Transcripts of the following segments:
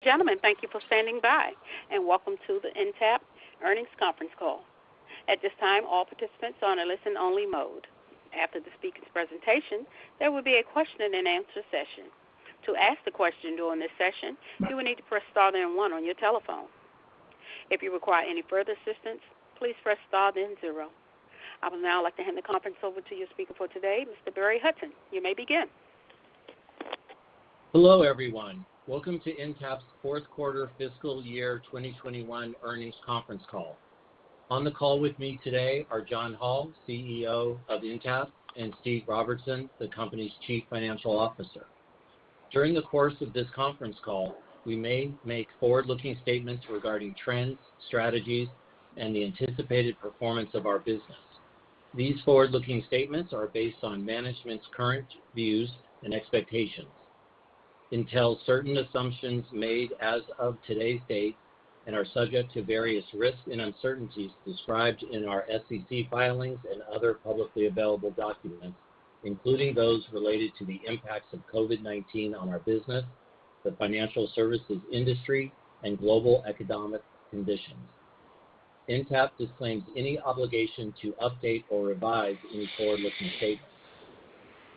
Gentlemen, thank you for standing by, and welcome to the Intapp earnings conference call. At this time, all participants are on a listen-only mode. After the speaker's presentation, there will be a question-and-answer session. To ask the question during this session, you will need to press star then 1 on your telephone. If you require any further assistance, please press star then 0. I would now like to hand the conference over to your speaker for today, Mr. Barry Hudson. You may begin. Hello, everyone. Welcome to Intapp's fourth quarter fiscal year 2021 earnings conference call. On the call with me today are John Hall, CEO of Intapp, and Steve Robertson, the company's Chief Financial Officer. During the course of this conference call, we may make forward-looking statements regarding trends, strategies, and the anticipated performance of our business. These forward-looking statements are based on management's current views and expectations, entail certain assumptions made as of today's date, and are subject to various risks and uncertainties described in our SEC filings and other publicly available documents, including those related to the impacts of COVID-19 on our business, the financial services industry, and global economic conditions. Intapp disclaims any obligation to update or revise any forward-looking statements.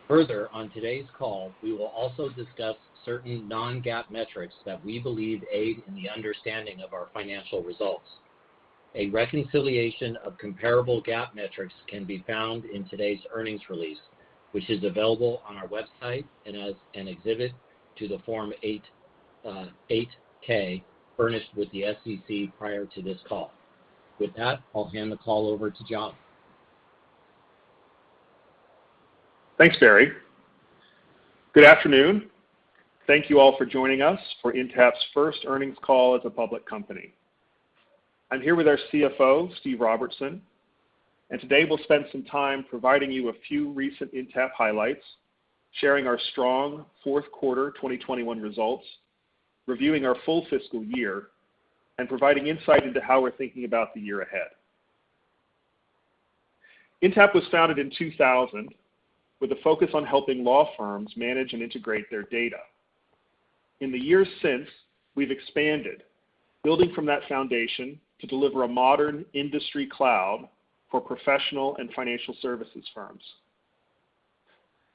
Further, on today's call, we will also discuss certain non-GAAP metrics that we believe aid in the understanding of our financial results. A reconciliation of comparable GAAP metrics can be found in today's earnings release, which is available on our website and as an exhibit to the Form 8K furnished with the SEC prior to this call. With that, I'll hand the call over to John. Thanks, Barry. Good afternoon. Thank you all for joining us for Intapp's first earnings call as a public company. I'm here with our CFO, Steve Robertson, and today we'll spend some time providing you a few recent Intapp highlights, sharing our strong fourth quarter 2021 results, reviewing our full fiscal year, and providing insight into how we're thinking about the year ahead. Intapp was founded in 2000 with a focus on helping law firms manage and integrate their data. In the years since, we've expanded, building from that foundation to deliver a modern industry cloud for professional and financial services firms.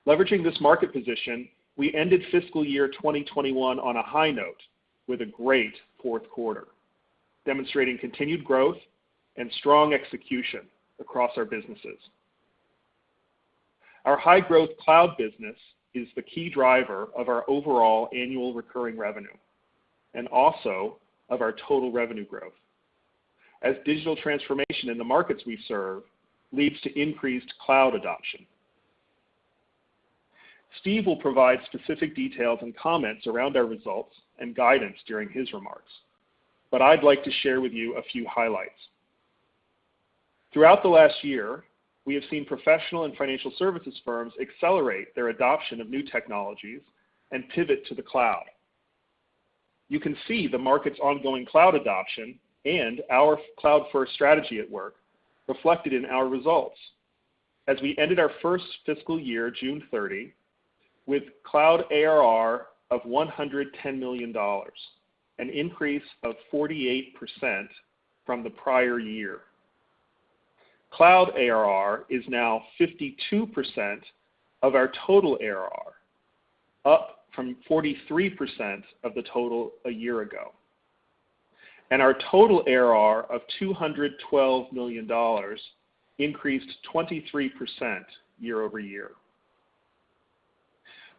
Leveraging this market position, we ended fiscal year 2021 on a high note with a great fourth quarter, demonstrating continued growth and strong execution across our businesses. Our high-growth cloud business is the key driver of our overall annual recurring revenue and also of our total revenue growth, as digital transformation in the markets we serve leads to increased cloud adoption. Steve will provide specific details and comments around our results and guidance during his remarks, but I'd like to share with you a few highlights. Throughout the last year, we have seen professional and financial services firms accelerate their adoption of new technologies and pivot to the cloud. You can see the market's ongoing cloud adoption and our cloud-first strategy at work reflected in our results, as we ended our first fiscal year, June 30, with cloud ARR of $110 million, an increase of 48% from the prior year. Cloud ARR is now 52% of our total ARR, up from 43% of the total a year ago. And our total ARR of $212 million increased 23% year over year.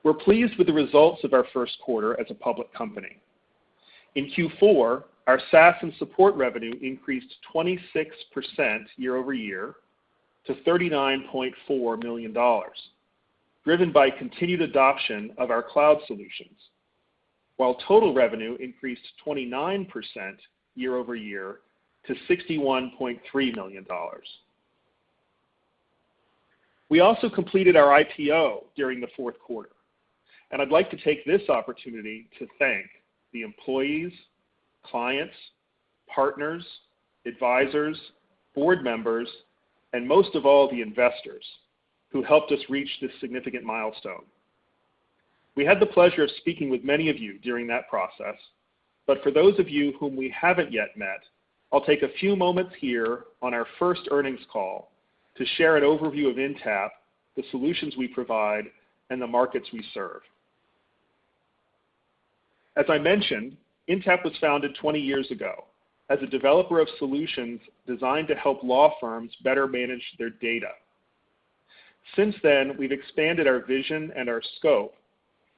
We're pleased with the results of our first quarter as a public company. In Q4, our SaaS and support revenue increased 26% year over year to $39.4 million, driven by continued adoption of our cloud solutions, while total revenue increased 29% year over year to $61.3 million. We also completed our IPO during the fourth quarter, and I'd like to take this opportunity to thank the employees, clients, partners, advisors, board members, and most of all, the investors who helped us reach this significant milestone. We had the pleasure of speaking with many of you during that process, but for those of you whom we haven't yet met, I'll take a few moments here on our first earnings call to share an overview of Intapp, the solutions we provide, and the markets we serve. As I mentioned, Intapp was founded 20 years ago as a developer of solutions designed to help law firms better manage their data. Since then, we've expanded our vision and our scope,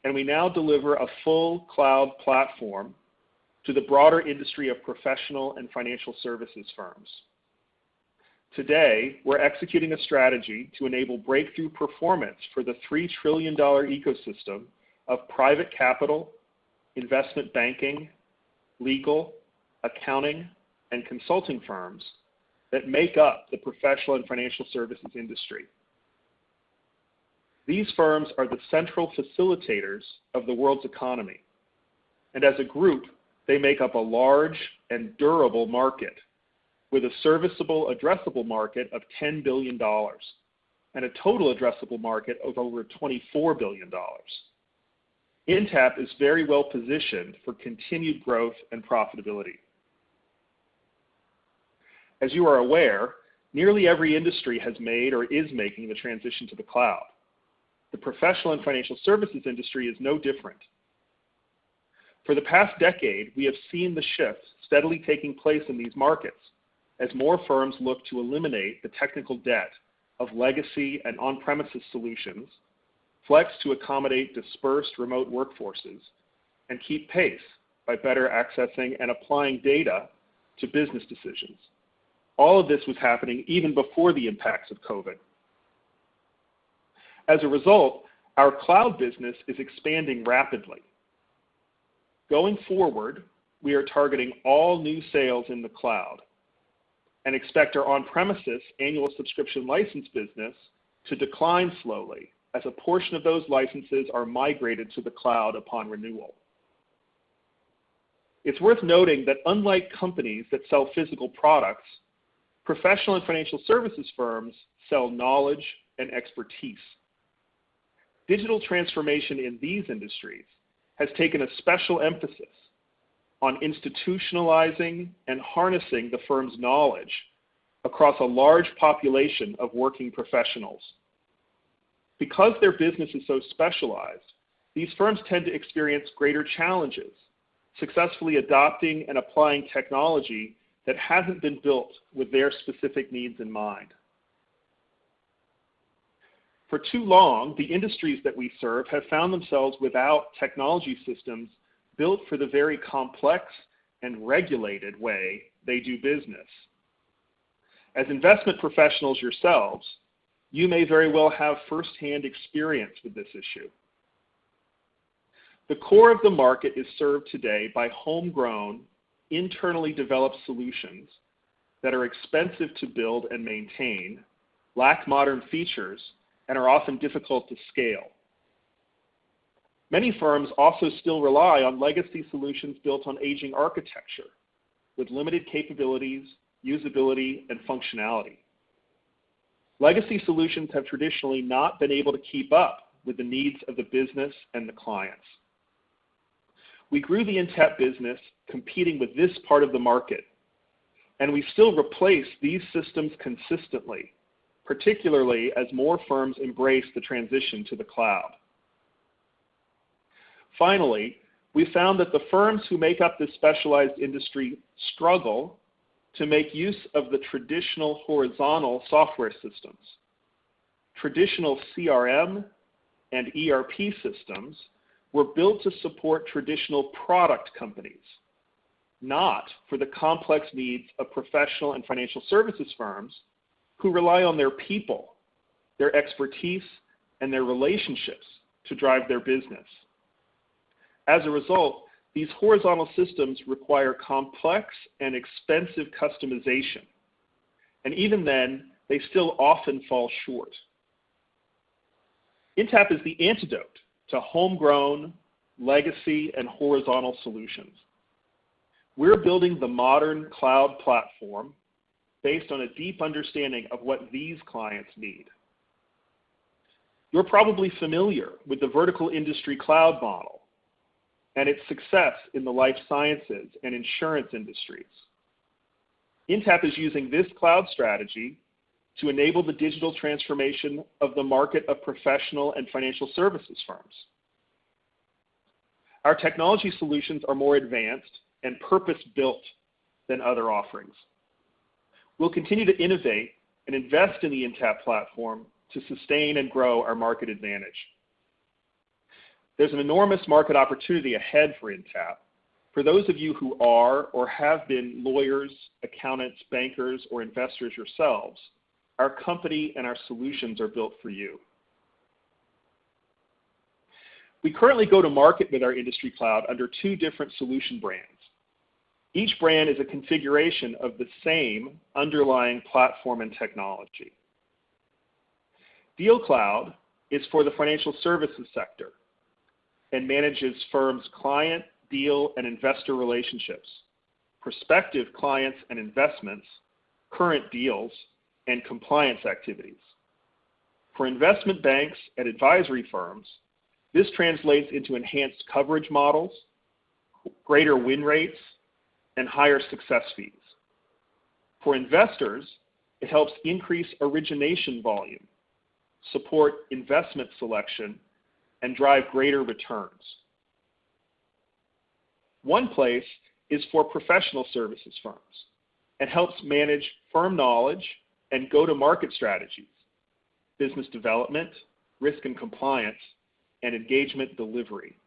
and we now deliver a full cloud platform to the broader industry of professional and financial services firms. Today, we're executing a strategy to enable breakthrough performance for the $3 trillion ecosystem of private capital, investment banking, legal, accounting, and consulting firms that make up the professional and financial services industry. These firms are the central facilitators of the world's economy, and as a group, they make up a large and durable market with a serviceable addressable market of $10 billion and a total addressable market of over $24 billion. Intapp is very well positioned for continued growth and profitability. As you are aware, nearly every industry has made or is making the transition to the cloud. The professional and financial services industry is no different. For the past decade, we have seen the shift steadily taking place in these markets as more firms look to eliminate the technical debt of legacy and on-premises solutions, flex to accommodate dispersed remote workforces, and keep pace by better accessing and applying data to business decisions. All of this was happening even before the impacts of COVID. As a result, our cloud business is expanding rapidly. Going forward, we are targeting all new sales in the cloud and expect our on-premises annual subscription license business to decline slowly as a portion of those licenses are migrated to the cloud upon renewal. It's worth noting that unlike companies that sell physical products, professional and financial services firms sell knowledge and expertise. Digital transformation in these industries has taken a special emphasis on institutionalizing and harnessing the firm's knowledge across a large population of working professionals. Because their business is so specialized, these firms tend to experience greater challenges successfully adopting and applying technology that hasn't been built with their specific needs in mind. For too long, the industries that we serve have found themselves without technology systems built for the very complex and regulated way they do business. As investment professionals yourselves, you may very well have firsthand experience with this issue. The core of the market is served today by homegrown, internally developed solutions that are expensive to build and maintain, lack modern features, and are often difficult to scale. Many firms also still rely on legacy solutions built on aging architecture with limited capabilities, usability, and functionality. Legacy solutions have traditionally not been able to keep up with the needs of the business and the clients. We grew the Intapp business competing with this part of the market, and we still replace these systems consistently, particularly as more firms embrace the transition to the cloud. Finally, we found that the firms who make up this specialized industry struggle to make use of the traditional horizontal software systems. Traditional CRM and ERP systems were built to support traditional product companies, not for the complex needs of professional and financial services firms who rely on their people, their expertise, and their relationships to drive their business. As a result, these horizontal systems require complex and expensive customization, and even then, they still often fall short. Intapp is the antidote to homegrown, legacy, and horizontal solutions. We're building the modern cloud platform based on a deep understanding of what these clients need. You're probably familiar with the vertical industry cloud model. and its success in the life sciences and insurance industries. Intapp is using this cloud strategy to enable the digital transformation of the market of professional and financial services firms. Our technology solutions are more advanced and purpose-built than other offerings. We'll continue to innovate and invest in the Intapp platform to sustain and grow our market advantage. There's an enormous market opportunity ahead for Intapp. For those of you who are or have been lawyers, accountants, bankers, or investors yourselves, our company and our solutions are built for you. We currently go to market with our industry cloud under two different solution brands. Each brand is a configuration of the same underlying platform and technology. Deal Cloud is for the financial services sector and manages firms' client, deal, and investor relationships, prospective clients and investments, current deals, and compliance activities. For investment banks and advisory firms, this translates into enhanced coverage models, greater win rates, and higher success fees. For investors, it helps increase origination volume, support investment selection, and drive greater returns. One Place is for professional services firms and helps manage firm knowledge and go-to-market strategies, business development, risk and compliance, and engagement delivery.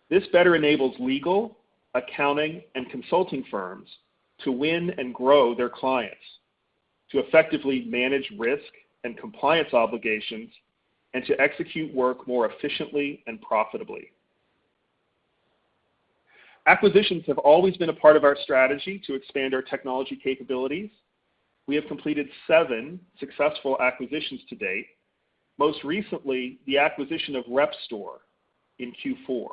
This better enables legal, accounting, and consulting firms to win and grow their clients, to effectively manage risk and compliance obligations, and to execute work more efficiently and profitably. Acquisitions have always been a part of our strategy to expand our technology capabilities. We have completed 7 successful acquisitions to date, most recently the acquisition of RepStore in Q4,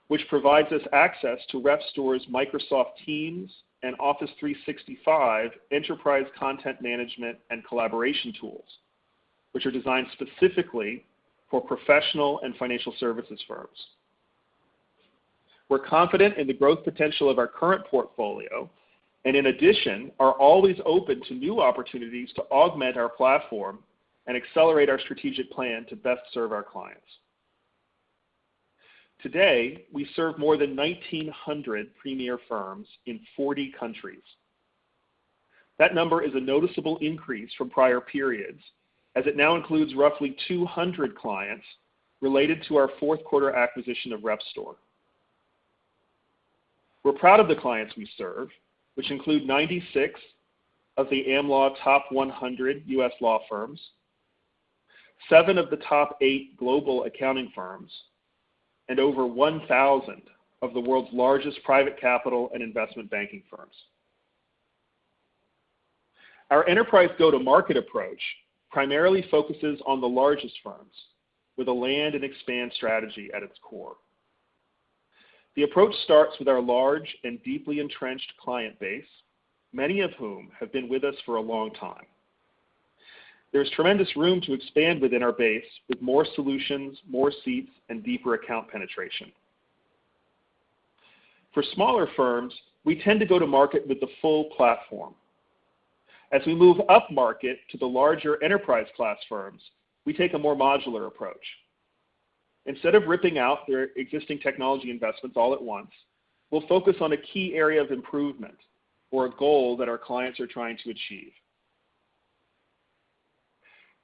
which provides us access to RepStore's Microsoft Teams and Office 365 enterprise content management and collaboration tools, which are designed specifically for professional and financial services firms. We're confident in the growth potential of our current portfolio, and in addition, are always open to new opportunities to augment our platform and accelerate our strategic plan to best serve our clients. Today, we serve more than 1,900 premier firms in 40 countries. That number is a noticeable increase from prior periods, as it now includes roughly 200 clients related to our fourth quarter acquisition of RepStore. We're proud of the clients we serve, which include 96 of the Am Law top 100 U.S. law firms, 7 of the top 8 global accounting firms, and over 1,000 of the world's largest private capital and investment banking firms. Our enterprise go-to-market approach primarily focuses on the largest firms with a land and expand strategy at its core. The approach starts with our large and deeply entrenched client base, many of whom have been with us for a long time. There's tremendous room to expand within our base with more solutions, more seats, and deeper account penetration. For smaller firms, we tend to go to market with the full platform. As we move up market to the larger enterprise class firms, we take a more modular approach. Instead of ripping out their existing technology investments all at once, we'll focus on a key area of improvement or a goal that our clients are trying to achieve.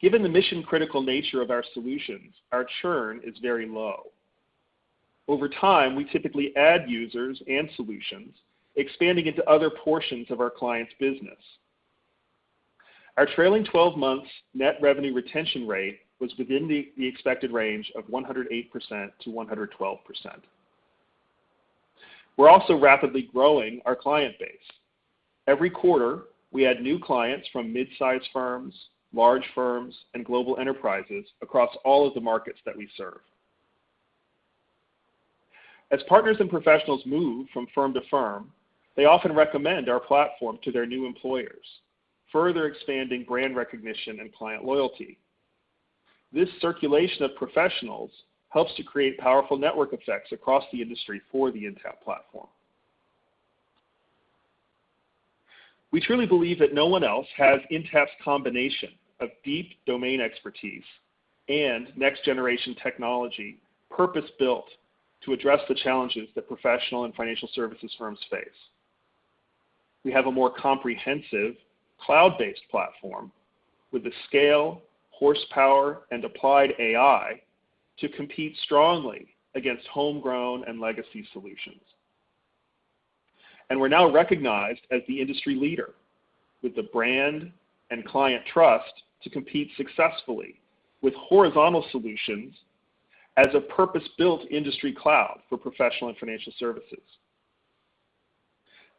Given the mission-critical nature of our solutions, our churn is very low. Over time, we typically add users and solutions, expanding into other portions of our client's business. Our trailing 12 months net revenue retention rate was within the expected range of 108% to 112%. We're also rapidly growing our client base. Every quarter, we add new clients from mid-sized firms, large firms, and global enterprises across all of the markets that we serve. As partners and professionals move from firm to firm, they often recommend our platform to their new employers, further expanding brand recognition and client loyalty. This circulation of professionals helps to create powerful network effects across the industry for the Intapp platform. We truly believe that no one else has Intapp's combination of deep domain expertise and next-generation technology purpose-built to address the challenges that professional and financial services firms face. We have a more comprehensive, cloud-based platform with the scale, horsepower, and applied AI to compete strongly against homegrown and legacy solutions. And we're now recognized as the industry leader with the brand and client trust to compete successfully with horizontal solutions as a purpose-built industry cloud for professional and financial services.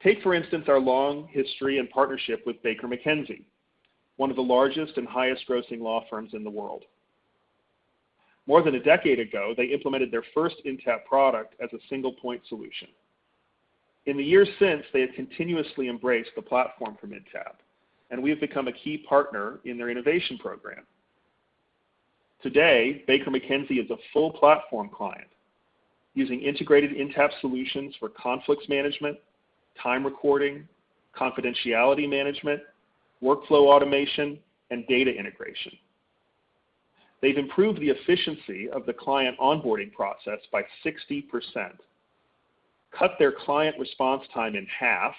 Take, for instance, our long history and partnership with Baker McKenzie, one of the largest and highest-grossing law firms in the world. More than a decade ago, they implemented their first Intapp product as a single-point solution. In the years since, they have continuously embraced the platform from Intapp, and we have become a key partner in their innovation program. Today, Baker McKenzie is a full platform client, using integrated Intapp solutions for conflicts management, time recording, confidentiality management, workflow automation, and data integration. They've improved the efficiency of the client onboarding process by 60%, cut their client response time in half,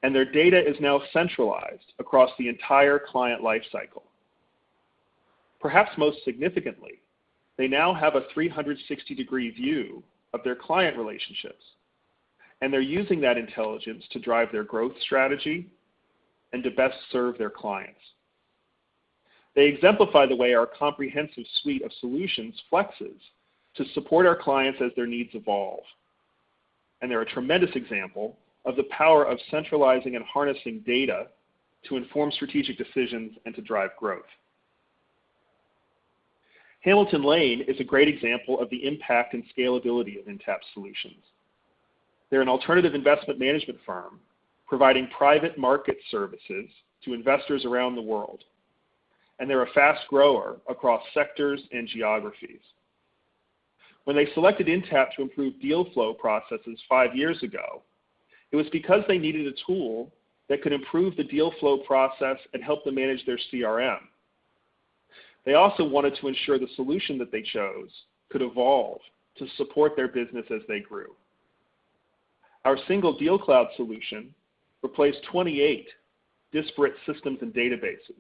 and their data is now centralized across the entire client lifecycle. Perhaps most significantly, they now have a 360-degree view of their client relationships, and they're using that intelligence to drive their growth strategy and to best serve their clients. They exemplify the way our comprehensive suite of solutions flexes to support our clients as their needs evolve. And they're a tremendous example of the power of centralizing and harnessing data to inform strategic decisions and to drive growth. Hamilton Lane is a great example of the impact and scalability of Intapp solutions. They're an alternative investment management firm providing private market services to investors around the world. And they're a fast grower across sectors and geographies. When they selected Intapp to improve deal flow processes 5 years ago, it was because they needed a tool that could improve the deal flow process and help them manage their CRM. They also wanted to ensure the solution that they chose could evolve to support their business as they grew. Our single deal cloud solution replaced 28 disparate systems and databases,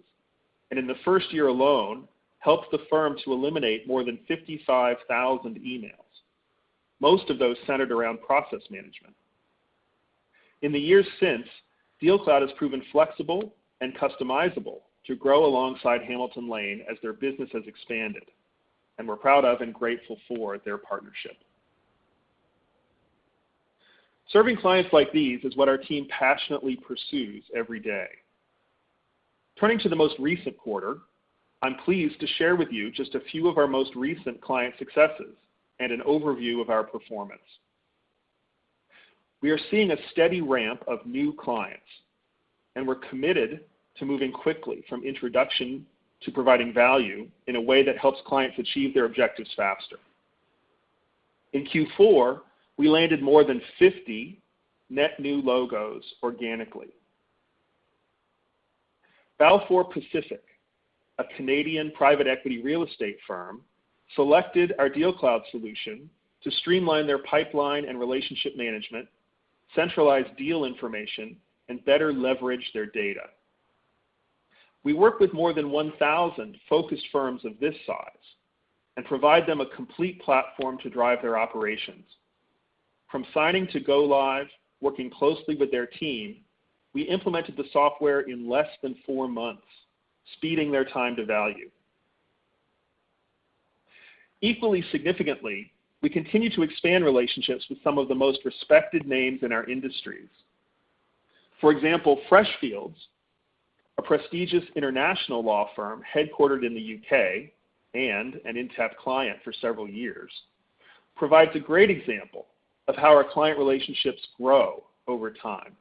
and in the first year alone, helped the firm to eliminate more than 55,000 emails, most of those centered around process management. In the years since, DealCloud has proven flexible and customizable to grow alongside Hamilton Lane as their business has expanded, and we're proud of and grateful for their partnership. Serving clients like these is what our team passionately pursues every day. Turning to the most recent quarter, I'm pleased to share with you just a few of our most recent client successes and an overview of our performance. We are seeing a steady ramp of new clients, and we're committed to moving quickly from introduction to providing value in a way that helps clients achieve their objectives faster. In Q4, we landed more than 50 net new logos organically. Balfour Pacific, a Canadian private equity real estate firm, selected our DealCloud solution to streamline their pipeline and relationship management, centralize deal information, and better leverage their data. We work with more than 1,000 focused firms of this size and provide them a complete platform to drive their operations. From signing to go live, working closely with their team, we implemented the software in less than 4 months, speeding their time to value. Equally significantly, we continue to expand relationships with some of the most respected names in our industries. For example, Freshfields, a prestigious international law firm headquartered in the UK and an Intapp client for several years, provides a great example of how our client relationships grow over time.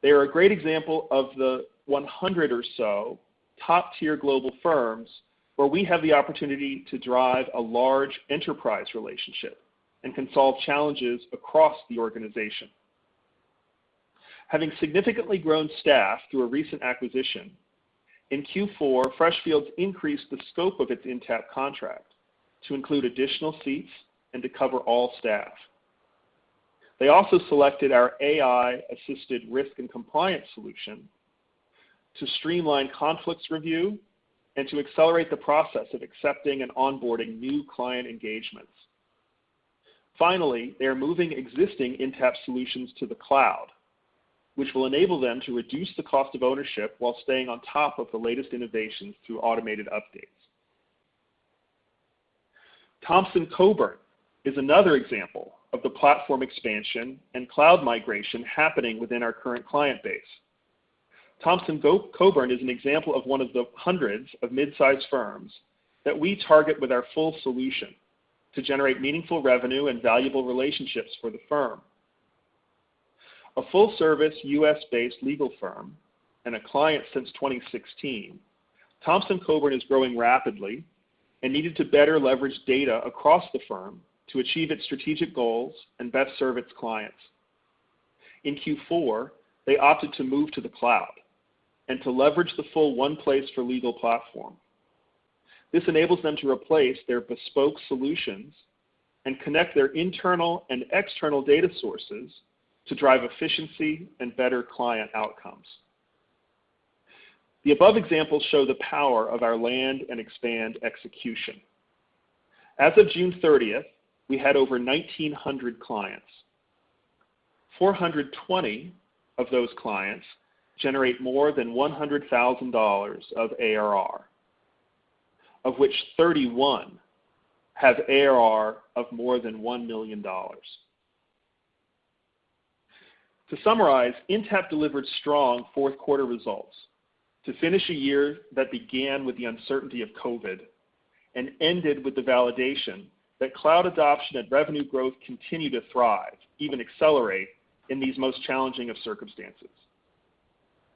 They are a great example of the 100 or so top-tier global firms where we have the opportunity to drive a large enterprise relationship and can solve challenges across the organization. Having significantly grown staff through a recent acquisition, in Q4, Freshfields increased the scope of its Intapp contract to include additional seats and to cover all staff. They also selected our AI-assisted risk and compliance solution to streamline conflicts review and to accelerate the process of accepting and onboarding new client engagements. Finally, they are moving existing Intapp solutions to the cloud, which will enable them to reduce the cost of ownership while staying on top of the latest innovations through automated updates. Thomson Coburn is another example of the platform expansion and cloud migration happening within our current client base. Thomson Coburn is an example of one of the hundreds of mid-sized firms that we target with our full solution to generate meaningful revenue and valuable relationships for the firm. A full-service US-based legal firm and a client since 2016, Thomson Coburn is growing rapidly and needed to better leverage data across the firm to achieve its strategic goals and best serve its clients. In Q4, they opted to move to the cloud and to leverage the full One Place for Legal platform. This enables them to replace their bespoke solutions and connect their internal and external data sources to drive efficiency and better client outcomes. The above examples show the power of our land and expand execution. As of June 30th, we had over 1,900 clients. 420 of those clients generate more than $100,000 of ARR, of which 31 have ARR of more than $1 million. To summarize, Intapp delivered strong fourth quarter results to finish a year that began with the uncertainty of COVID and ended with the validation that cloud adoption and revenue growth continue to thrive, even accelerate, in these most challenging of circumstances.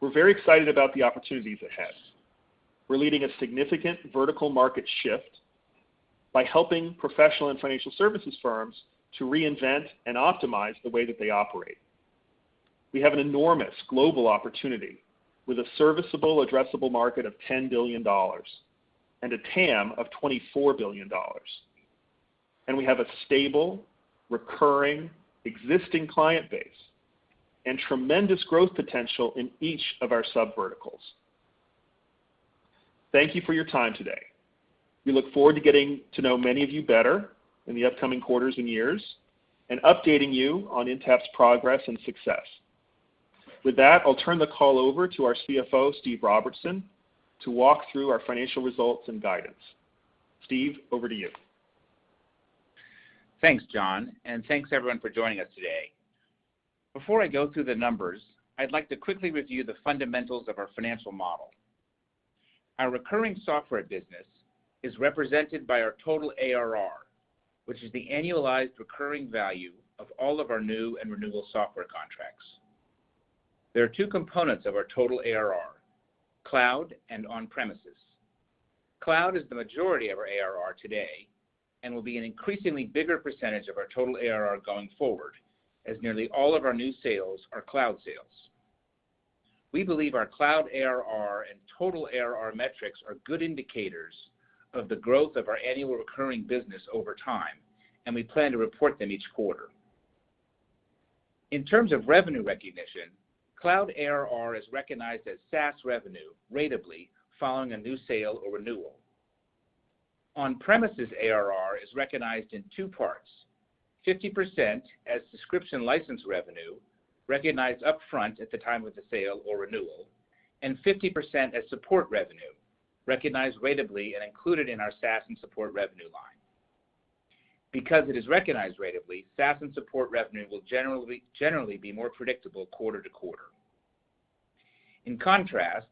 We're very excited about the opportunities ahead. We're leading a significant vertical market shift by helping professional and financial services firms to reinvent and optimize the way that they operate. We have an enormous global opportunity with a serviceable addressable market of $10 billion and a TAM of $24 billion. And we have a stable, recurring, existing client base and tremendous growth potential in each of our subverticals. Thank you for your time today. We look forward to getting to know many of you better in the upcoming quarters and years and updating you on Intapp's progress and success. With that, I'll turn the call over to our CFO, Steve Robertson, to walk through our financial results and guidance. Steve, over to you. Thanks, John, and thanks everyone for joining us today. Before I go through the numbers, I'd like to quickly review the fundamentals of our financial model. Our recurring software business is represented by our total ARR, which is the annualized recurring value of all of our new and renewal software contracts. There are two components of our total ARR, cloud and on-premises. Cloud is the majority of our ARR today and will be an increasingly bigger percentage of our total ARR going forward, as nearly all of our new sales are cloud sales. We believe our cloud ARR and total ARR metrics are good indicators of the growth of our annual recurring business over time, and we plan to report them each quarter. In terms of revenue recognition, cloud ARR is recognized as SaaS revenue ratably following a new sale or renewal. On-premises ARR is recognized in two parts, 50% as subscription license revenue, recognized upfront at the time of the sale or renewal, and 50% as support revenue, recognized ratably and included in our SaaS and support revenue line. Because it is recognized ratably, SaaS and support revenue will generally be more predictable quarter to quarter. In contrast,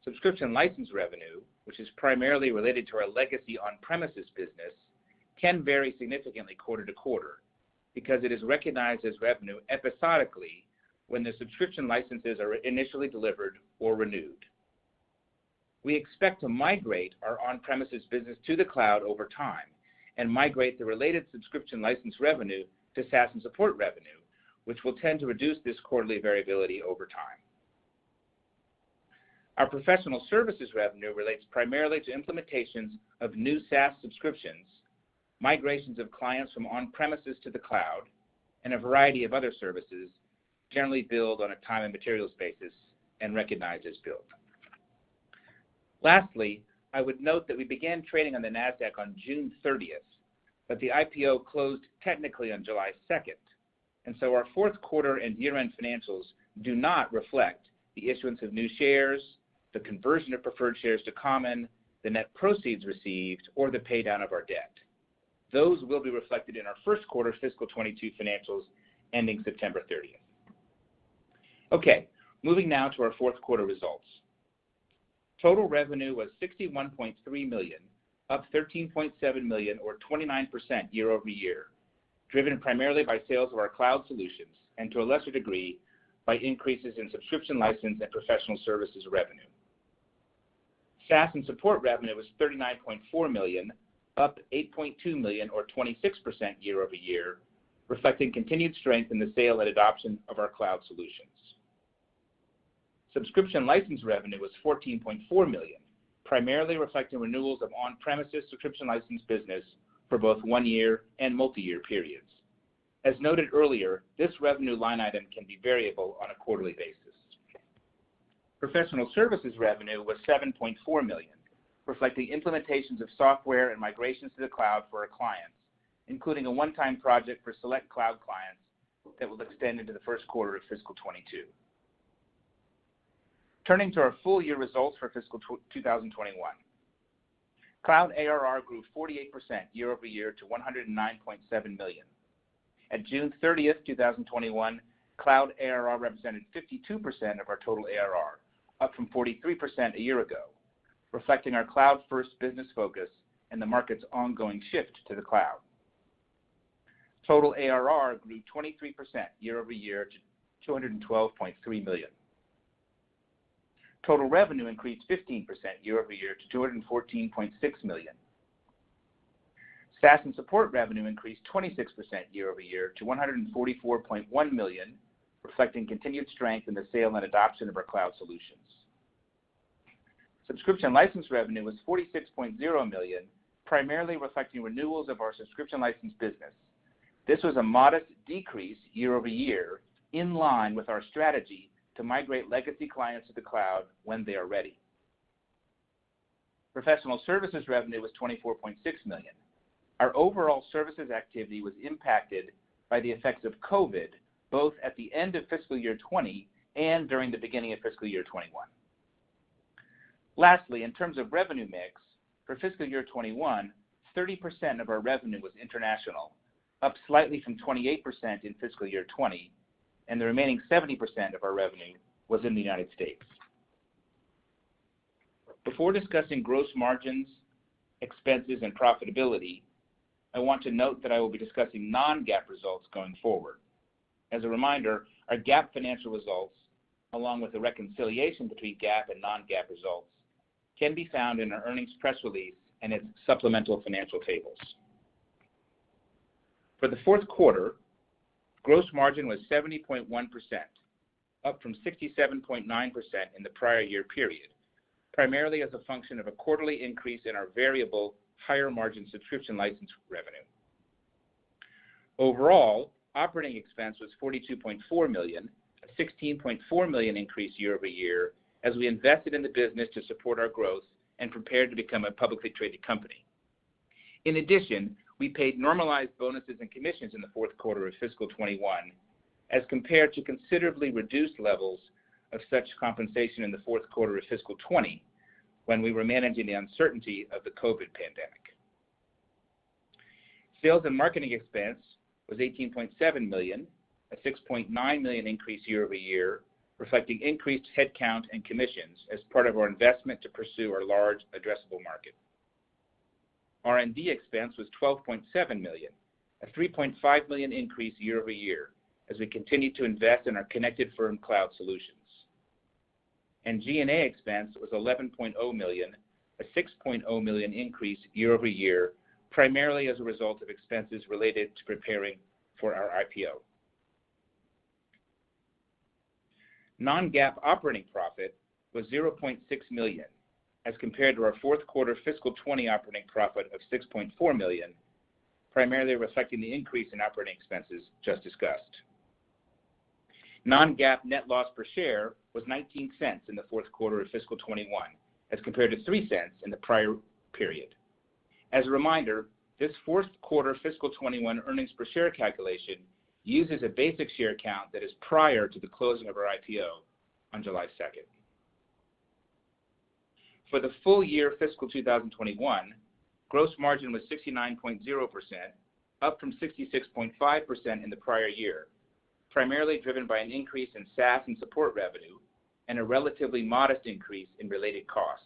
subscription license revenue, which is primarily related to our legacy on-premises business, can vary significantly quarter to quarter because it is recognized as revenue episodically when the subscription licenses are initially delivered or renewed. We expect to migrate our on-premises business to the cloud over time and migrate the related subscription license revenue to SaaS and support revenue, which will tend to reduce this quarterly variability over time. Our professional services revenue relates primarily to implementations of new SaaS subscriptions, migrations of clients from on-premises to the cloud, and a variety of other services, generally billed on a time and materials basis and recognized as billed. Lastly, I would note that we began trading on the NASDAQ on June 30th, but the IPO closed technically on July 2nd, and so our fourth quarter and year-end financials do not reflect the issuance of new shares, the conversion of preferred shares to common, the net proceeds received, or the paydown of our debt. Those will be reflected in our first quarter fiscal 22 financials ending September 30th. Okay, moving now to our fourth quarter results. Total revenue was $61.3 million, up $13.7 million or 29% year over year, driven primarily by sales of our cloud solutions and to a lesser degree by increases in subscription license and professional services revenue. SaaS and support revenue was $39.4 million, up $8.2 million or 26% year over year, reflecting continued strength in the sale and adoption of our cloud solutions. Subscription license revenue was $14.4 million, primarily reflecting renewals of on-premises subscription license business for both one-year and multi-year periods. As noted earlier, this revenue line item can be variable on a quarterly basis. Professional services revenue was $7.4 million, reflecting implementations of software and migrations to the cloud for our clients, including a one-time project for select cloud clients that will extend into the first quarter of fiscal 22. Turning to our full year results for fiscal 2021. Cloud ARR grew 48% year over year to $109.7 million. At June 30th, 2021, cloud ARR represented 52% of our total ARR, up from 43% a year ago, reflecting our cloud-first business focus and the market's ongoing shift to the cloud. Total ARR grew 23% year over year to $212.3 million. Total revenue increased 15% year over year to $214.6 million. SaaS and support revenue increased 26% year over year to $144.1 million, reflecting continued strength in the sale and adoption of our cloud solutions. Subscription license revenue was $46.0 million, primarily reflecting renewals of our subscription license business. This was a modest decrease year over year, in line with our strategy to migrate legacy clients to the cloud when they are ready. Professional services revenue was $24.6 million. Our overall services activity was impacted by the effects of COVID, both at the end of fiscal year 20 and during the beginning of fiscal year 21. Lastly, in terms of revenue mix, for fiscal year 21, 30% of our revenue was international, up slightly from 28% in fiscal year 20, and the remaining 70% of our revenue was in the United States. Before discussing gross margins, expenses, and profitability, I want to note that I will be discussing non-GAAP results going forward. As a reminder, our GAAP financial results, along with the reconciliation between GAAP and non-GAAP results, can be found in our earnings press release and its supplemental financial tables. For the fourth quarter, gross margin was 70.1%, up from 67.9% in the prior year period, primarily as a function of a quarterly increase in our variable higher margin subscription license revenue. Overall, operating expense was $42.4 million, a $16.4 million increase year over year, as we invested in the business to support our growth and prepared to become a publicly traded company. In addition, we paid normalized bonuses and commissions in the fourth quarter of fiscal 21, as compared to considerably reduced levels of such compensation in the fourth quarter of fiscal 20, when we were managing the uncertainty of the COVID pandemic. Sales and marketing expense was $18.7 million, a $6.9 million increase year over year, reflecting increased headcount and commissions as part of our investment to pursue our large addressable market. R&D expense was $12.7 million, a $3.5 million increase year over year, as we continue to invest in our connected firm cloud solutions. and G&A expense was $11.0 million, a $6.0 million increase year over year, primarily as a result of expenses related to preparing for our IPO. Non-GAAP operating profit was $0.6 million, as compared to our fourth quarter fiscal 20 operating profit of $6.4 million, primarily reflecting the increase in operating expenses just discussed. Non-GAAP net loss per share was 19 cents in the fourth quarter of fiscal 21, as compared to 3 cents in the prior period. As a reminder, this fourth quarter fiscal 21 earnings per share calculation uses a basic share count that is prior to the closing of our IPO on July 2nd. For the full year fiscal 2021, gross margin was 69.0%, up from 66.5% in the prior year, primarily driven by an increase in SaaS and support revenue and a relatively modest increase in related costs.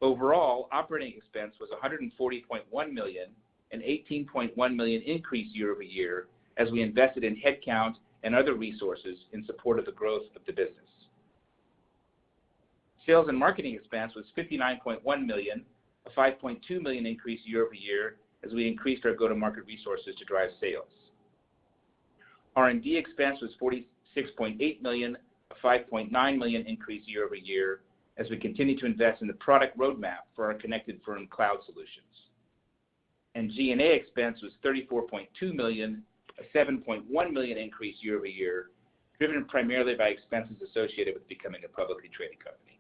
Overall, operating expense was $140.1 million, an $18.1 million increase year over year as we invested in headcount and other resources in support of the growth of the business. Sales and marketing expense was $59.1 million, a $5.2 million increase year over year as we increased our go-to-market resources to drive sales. R&D expense was $46.8 million, a $5.9 million increase year over year as we continue to invest in the product roadmap for our Connected Firm cloud solutions. And G&A expense was $34.2 million, a $7.1 million increase year over year, driven primarily by expenses associated with becoming a publicly traded company.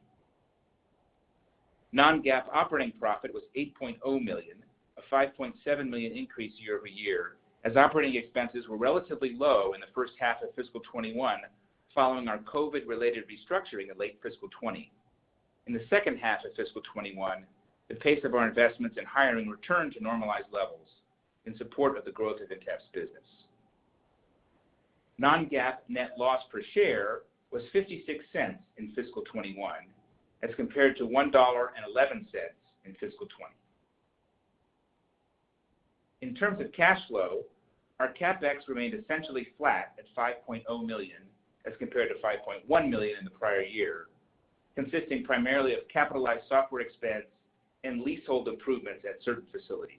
Non-GAAP operating profit was $8.0 million, a $5.7 million increase year over year, as operating expenses were relatively low in the first half of fiscal 21 following our COVID-related restructuring in late fiscal 20. In the second half of fiscal 21, the pace of our investments in hiring returned to normalized levels in support of the growth of Intapp's business. Non-GAAP net loss per share was 56 cents in fiscal 21 as compared to $1.11 in fiscal 20. In terms of cash flow, our CapEx remained essentially flat at $5.0 million as compared to $5.1 million in the prior year, consisting primarily of capitalized software expense and leasehold improvements at certain facilities.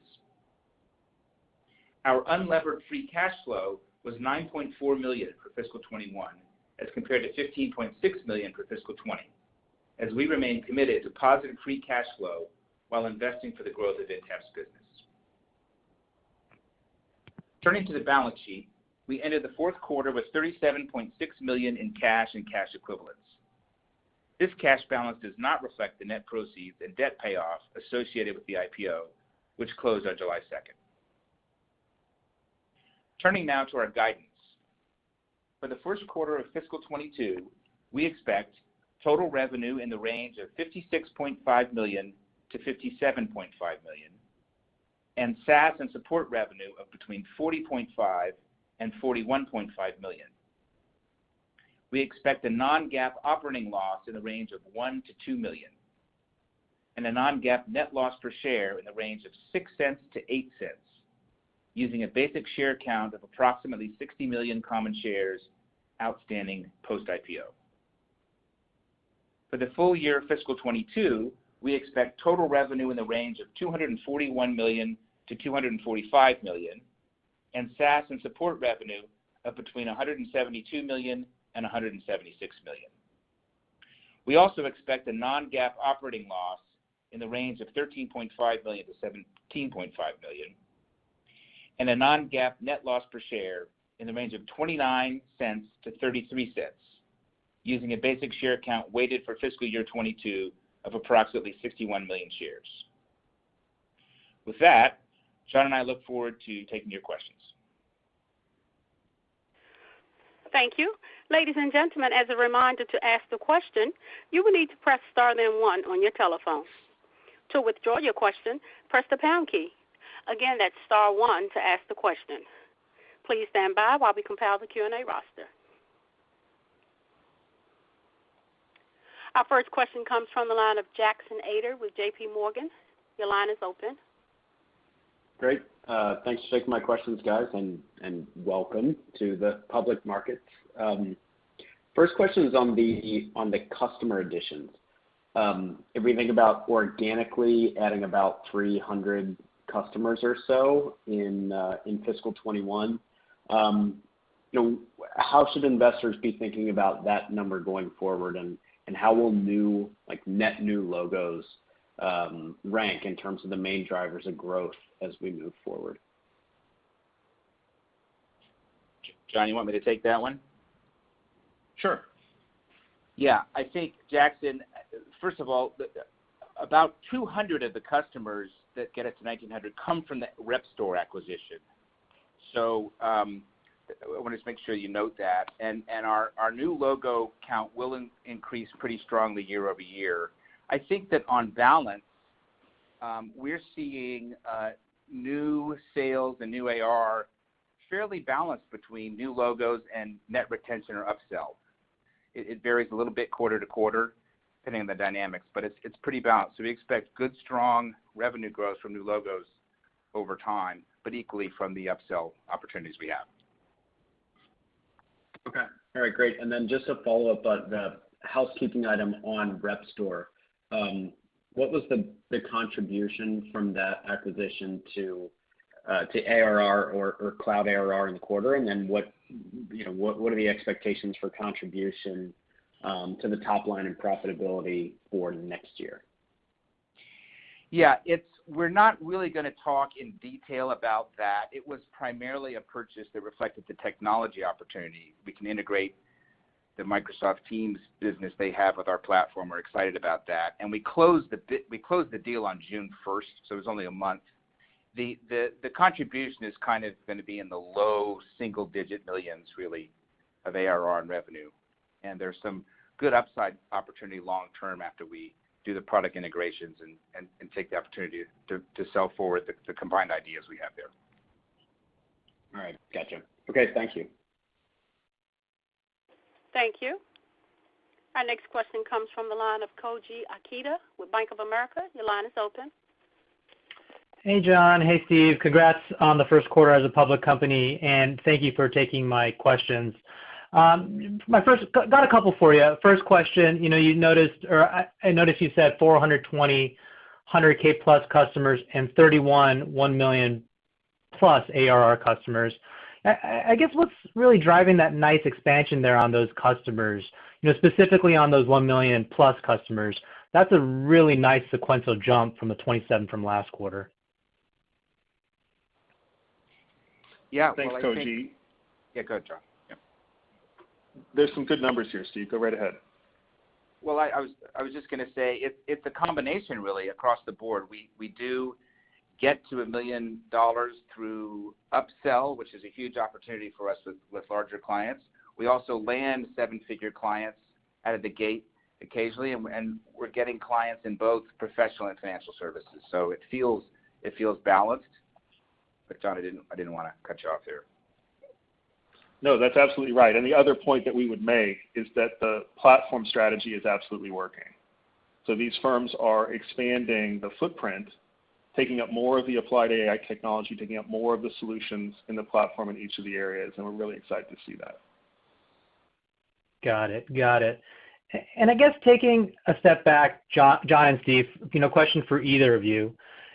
Our unlevered free cash flow was $9.4 million for fiscal 21 as compared to $15.6 million for fiscal 20, as we remain committed to positive free cash flow while investing for the growth of Intapp's business. Turning to the balance sheet, we ended the fourth quarter with $37.6 million in cash and cash equivalents. This cash balance does not reflect the net proceeds and debt payoff associated with the IPO, which closed on July 2nd. Turning now to our guidance. For the first quarter of fiscal 22, we expect total revenue in the range of $56.5 million to $57.5 million, and SaaS and support revenue of between $40.5 and $41.5 million. We expect a non-GAAP operating loss in the range of $1 to $2 million, and a non-GAAP net loss per share in the range of 6 cents to 8 cents, using a basic share count of approximately 60 million common shares outstanding post-IPO. For the full year fiscal 22, we expect total revenue in the range of $241 million to $245 million, and SaaS and support revenue of between $172 million and $176 million. We also expect a non-GAAP operating loss in the range of $13.5 million to $17.5 million, and a non-GAAP net loss per share in the range of 29 cents to 33 cents, using a basic share count weighted for fiscal year 22 of approximately 61 million shares. With that, John and I look forward to taking your questions. Thank you. Ladies and gentlemen, as a reminder to ask the question, you will need to press star then 1 on your telephone. To withdraw your question, press the pound key. Again, that's star 1 to ask the question. Please stand by while we compile the Q&A roster. Our first question comes from the line of Jackson Ader with J.P. Morgan. Your line is open. Great. Thanks for taking my questions, guys, and welcome to the public markets. First question is on the customer additions. If we think about organically adding about 300 customers or so in fiscal 21, how should investors be thinking about that number going forward, and how will net new logos rank in terms of the main drivers of growth as we move forward? John, you want me to take that one? Sure. Yeah, I think, Jackson, first of all, about 200 of the customers that get us to 1,900 come from the rep store acquisition. So I want to make sure you note that. And our new logo count will increase pretty strongly year over year. I think that on balance, we're seeing new sales and new AR fairly balanced between new logos and net retention or upsell. It varies a little bit quarter to quarter, depending on the dynamics, but it's pretty balanced. So we expect good, strong revenue growth from new logos over time, but equally from the upsell opportunities we have. Okay. All right, great. And then just a follow-up on the housekeeping item on Rep Store. What was the contribution from that acquisition to ARR or cloud ARR in the quarter? And then what are the expectations for contribution to the top line and profitability for next year? Yeah, we're not really going to talk in detail about that. It was primarily a purchase that reflected the technology opportunity. We can integrate the Microsoft Teams business they have with our platform. We're excited about that. And we closed the deal on June 1st, so it was only a month. The contribution is kind of going to be in the low single-digit millions, really, of ARR and revenue. And there's some good upside opportunity long-term after we do the product integrations and take the opportunity to sell forward the combined ideas we have there. All right, gotcha. Okay, thank you. Thank you. Our next question comes from the line of Koji Ikeda with Bank of America. Your line is open. Hey, John. Hey, Steve. Congrats on the first quarter as a public company, and thank you for taking my questions. Got a couple for you. First question, I noticed you said 420 100K plus customers and 31 $1 million plus ARR customers. I guess what's really driving that nice expansion there on those customers, specifically on those 1 million plus customers? That's a really nice sequential jump from the 27 from last quarter. Yeah. Thanks, Koji. Yeah, go ahead, John. Yeah. There's some good numbers here, Steve. Go right ahead. Well, I was just going to say it's a combination really across the board. We do get to $1 million through upsell, which is a huge opportunity for us with larger clients. We also land seven-figure clients out of the gate occasionally, and we're getting clients in both professional and financial services. So it feels balanced. But John, I didn't want to cut you off there. No, that's absolutely right. And the other point that we would make is that the platform strategy is absolutely working. So these firms are expanding the footprint, taking up more of the applied AI technology, taking up more of the solutions in the platform in each of the areas, and we're really excited to see that. Got it. And I guess taking a step back, John and Steve, question for either of you.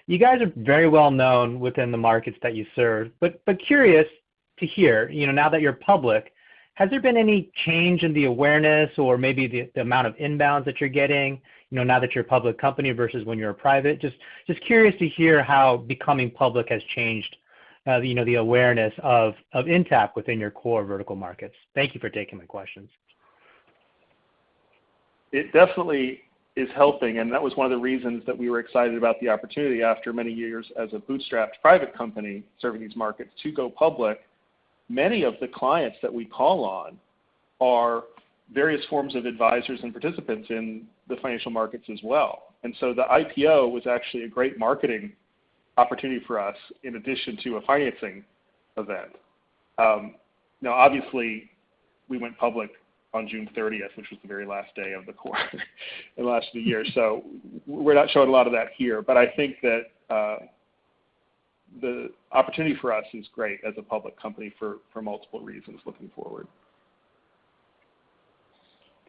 You guys are very well known within the markets that you serve, but curious to hear, now that you're public, has there been any change in the awareness or maybe the amount of inbounds that you're getting, now that you're a public company versus when you're a private? Just curious to hear how becoming public has changed, the awareness of Intapp within your core vertical markets. Thank you for taking my questions. It definitely is helping, and that was one of the reasons that we were excited about the opportunity after many years as a bootstrapped private company serving these markets to go public. Many of the clients that we call on are various forms of advisors and participants in the financial markets as well. And so the IPO was actually a great marketing opportunity for us in addition to a financing event. Now, obviously, we went public on June 30th, which was the very last day of the quarter and last of the year. So we're not showing a lot of that here, but I think that the opportunity for us is great as a public company for multiple reasons looking forward.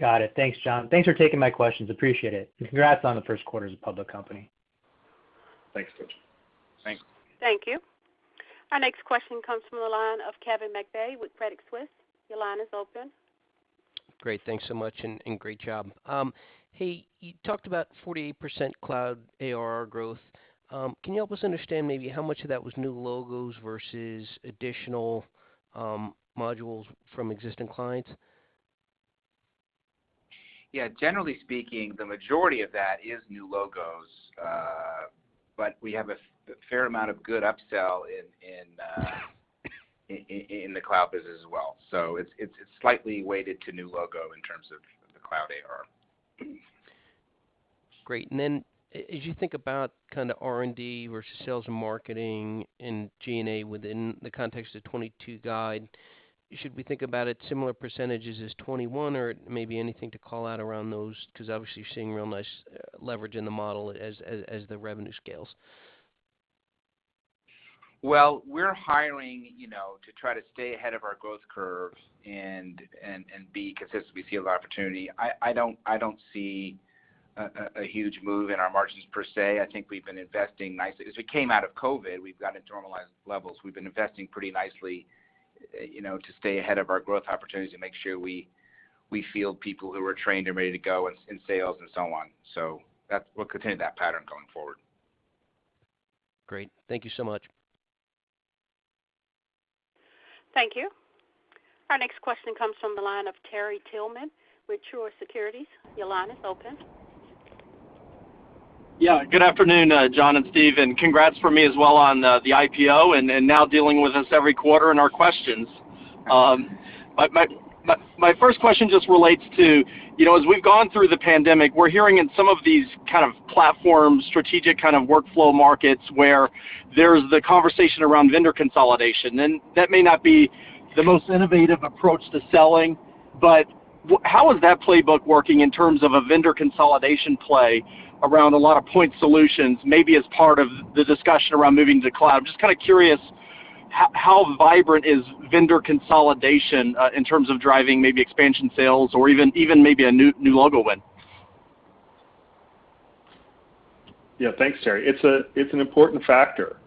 Got it. Thanks, John. Thanks for taking my questions. Appreciate it. And congrats on the first quarter as a public company. Thanks, Coach. Thanks. Thank you. Our next question comes from the line of Kevin McVeigh with Credit Suisse. Your line is open. Great. Thanks so much, and great job. Hey, you talked about 48% cloud ARR growth. Can you help us understand maybe how much of that was new logos versus additional modules from existing clients? Yeah, generally speaking, the majority of that is new logos, but we have a fair amount of good upsell in the cloud business as well. So it's slightly weighted to new logo in terms of the cloud ARR. Great. And then as you think about kind of R&D versus sales and marketing and G&A within the context of 22 guide, should we think about it similar percentages as 21, or maybe anything to call out around those? Because obviously you're seeing real nice leverage in the model as the revenue scales. Well, we're hiring, to try to stay ahead of our growth curve and be consistent. We see a lot of opportunity. I don't see a huge move in our margins per se. I think we've been investing nicely. As we came out of COVID, we've gotten to normalized levels. We've been investing pretty nicely, to stay ahead of our growth opportunities and make sure we field people who are trained and ready to go in sales and so on. So we'll continue that pattern going forward. Great. Thank you so much. Thank you. Our next question comes from the line of Terry Tillman with Truist Securities. Your line is open. Yeah, good afternoon, John and Steve, and congrats for me as well on the IPO and now dealing with us every quarter in our questions. My first question just relates to, as we've gone through the pandemic, we're hearing in some of these kind of platform strategic kind of workflow markets where there's the conversation around vendor consolidation. And that may not be the most innovative approach to selling, but how is that playbook working in terms of a vendor consolidation play around a lot of point solutions, maybe as part of the discussion around moving to cloud? I'm just kind of curious, how vibrant is vendor consolidation in terms of driving maybe expansion sales or even maybe a new logo win? Yeah, thanks, Terry. It's an important factor.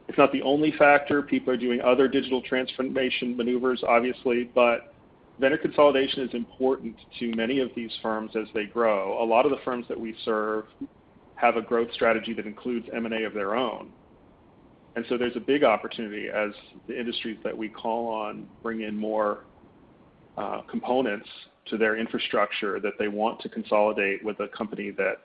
It's not the only factor. People are doing other digital transformation maneuvers, obviously, but vendor consolidation is important to many of these firms as they grow. A lot of the firms that we serve have a growth strategy that includes M&A of their own. And so there's a big opportunity as the industries that we call on bring in more components to their infrastructure that they want to consolidate with a company that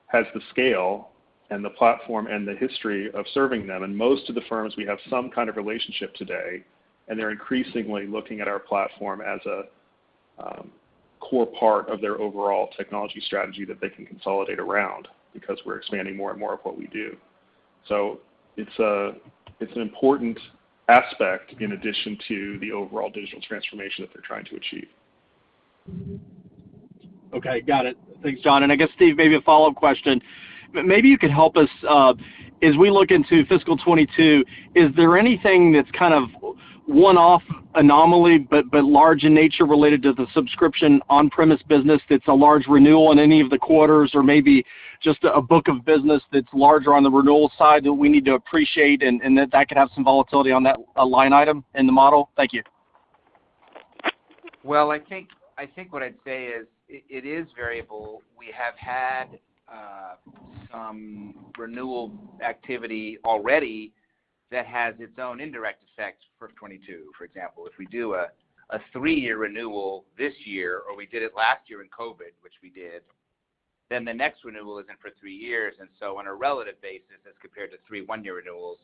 has the scale and the platform and the history of serving them. And most of the firms, we have some kind of relationship today, and they're increasingly looking at our platform as a core part of their overall technology strategy that they can consolidate around because we're expanding more and more of what we do. So it's an important aspect in addition to the overall digital transformation that they're trying to achieve. Okay, got it. Thanks, John. And I guess, Steve, maybe a follow-up question. Maybe you could help us as we look into fiscal 22, is there anything that's kind of one-off anomaly but large in nature related to the subscription on-premise business that's a large renewal in any of the quarters, or maybe just a book of business that's larger on the renewal side that we need to appreciate and that could have some volatility on that line item in the model? Thank you. Well, I think what I'd say is it is variable. We have had some renewal activity already that has its own indirect effects for 22. For example, if we do a 3-year renewal this year, or we did it last year in COVID, which we did, then the next renewal isn't for 3 years. And so on a relative basis, as compared to 3 one-year renewals,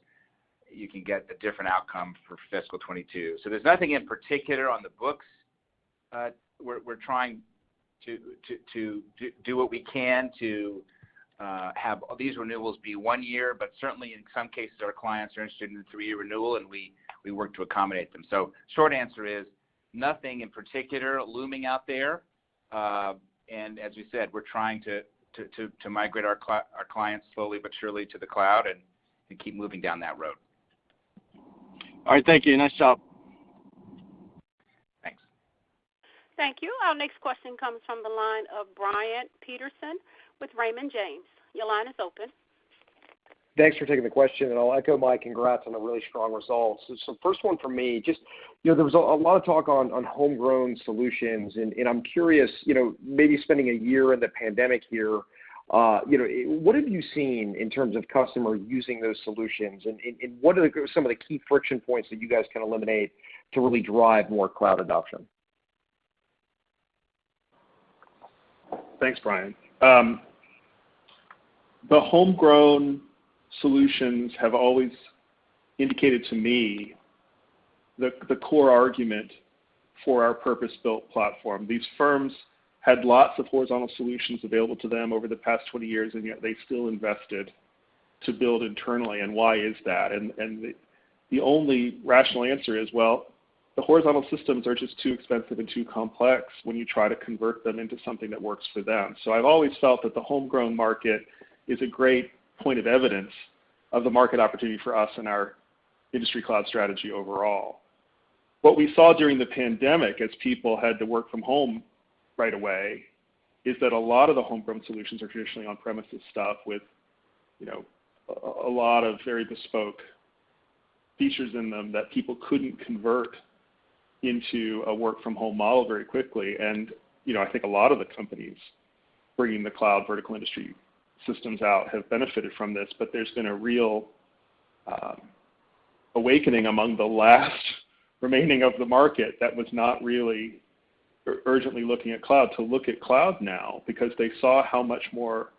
you can get a different outcome for fiscal 22. So there's nothing in particular on the books. We're trying to do what we can to have these renewals be 1 year, but certainly in some cases our clients are interested in a 3-year renewal, and we work to accommodate them. So short answer is nothing in particular looming out there. And as we said, we're trying to migrate our clients slowly but surely to the cloud and keep moving down that road. All right, thank you. Nice job. Thanks. Thank you. Our next question comes from the line of Brian Peterson with Raymond James. Your line is open. Thanks for taking the question, and I'll echo my congrats on the really strong results. So first one for me, just, there was a lot of talk on homegrown solutions, and I'm curious, maybe spending a year in the pandemic here, what have you seen in terms of customer using those solutions, and what are some of the key friction points that you guys can eliminate to really drive more cloud adoption? Thanks, Brian. The homegrown solutions have always indicated to me the core argument for our purpose-built platform. These firms had lots of horizontal solutions available to them over the past 20 years, and yet they still invested to build internally. And why is that? And the only rational answer is, well, the horizontal systems are just too expensive and too complex when you try to convert them into something that works for them. So I've always felt that the homegrown market is a great point of evidence of the market opportunity for us and our industry cloud strategy overall. What we saw during the pandemic as people had to work from home right away is that a lot of the homegrown solutions are traditionally on-premises stuff with, a lot of very bespoke features in them that people couldn't convert into a work from home model very quickly. And, I think a lot of the companies bringing the cloud vertical industry systems out have benefited from this, but there's been a real awakening among the last remaining of the market that was not really urgently looking at cloud to look at cloud now, because they saw how much more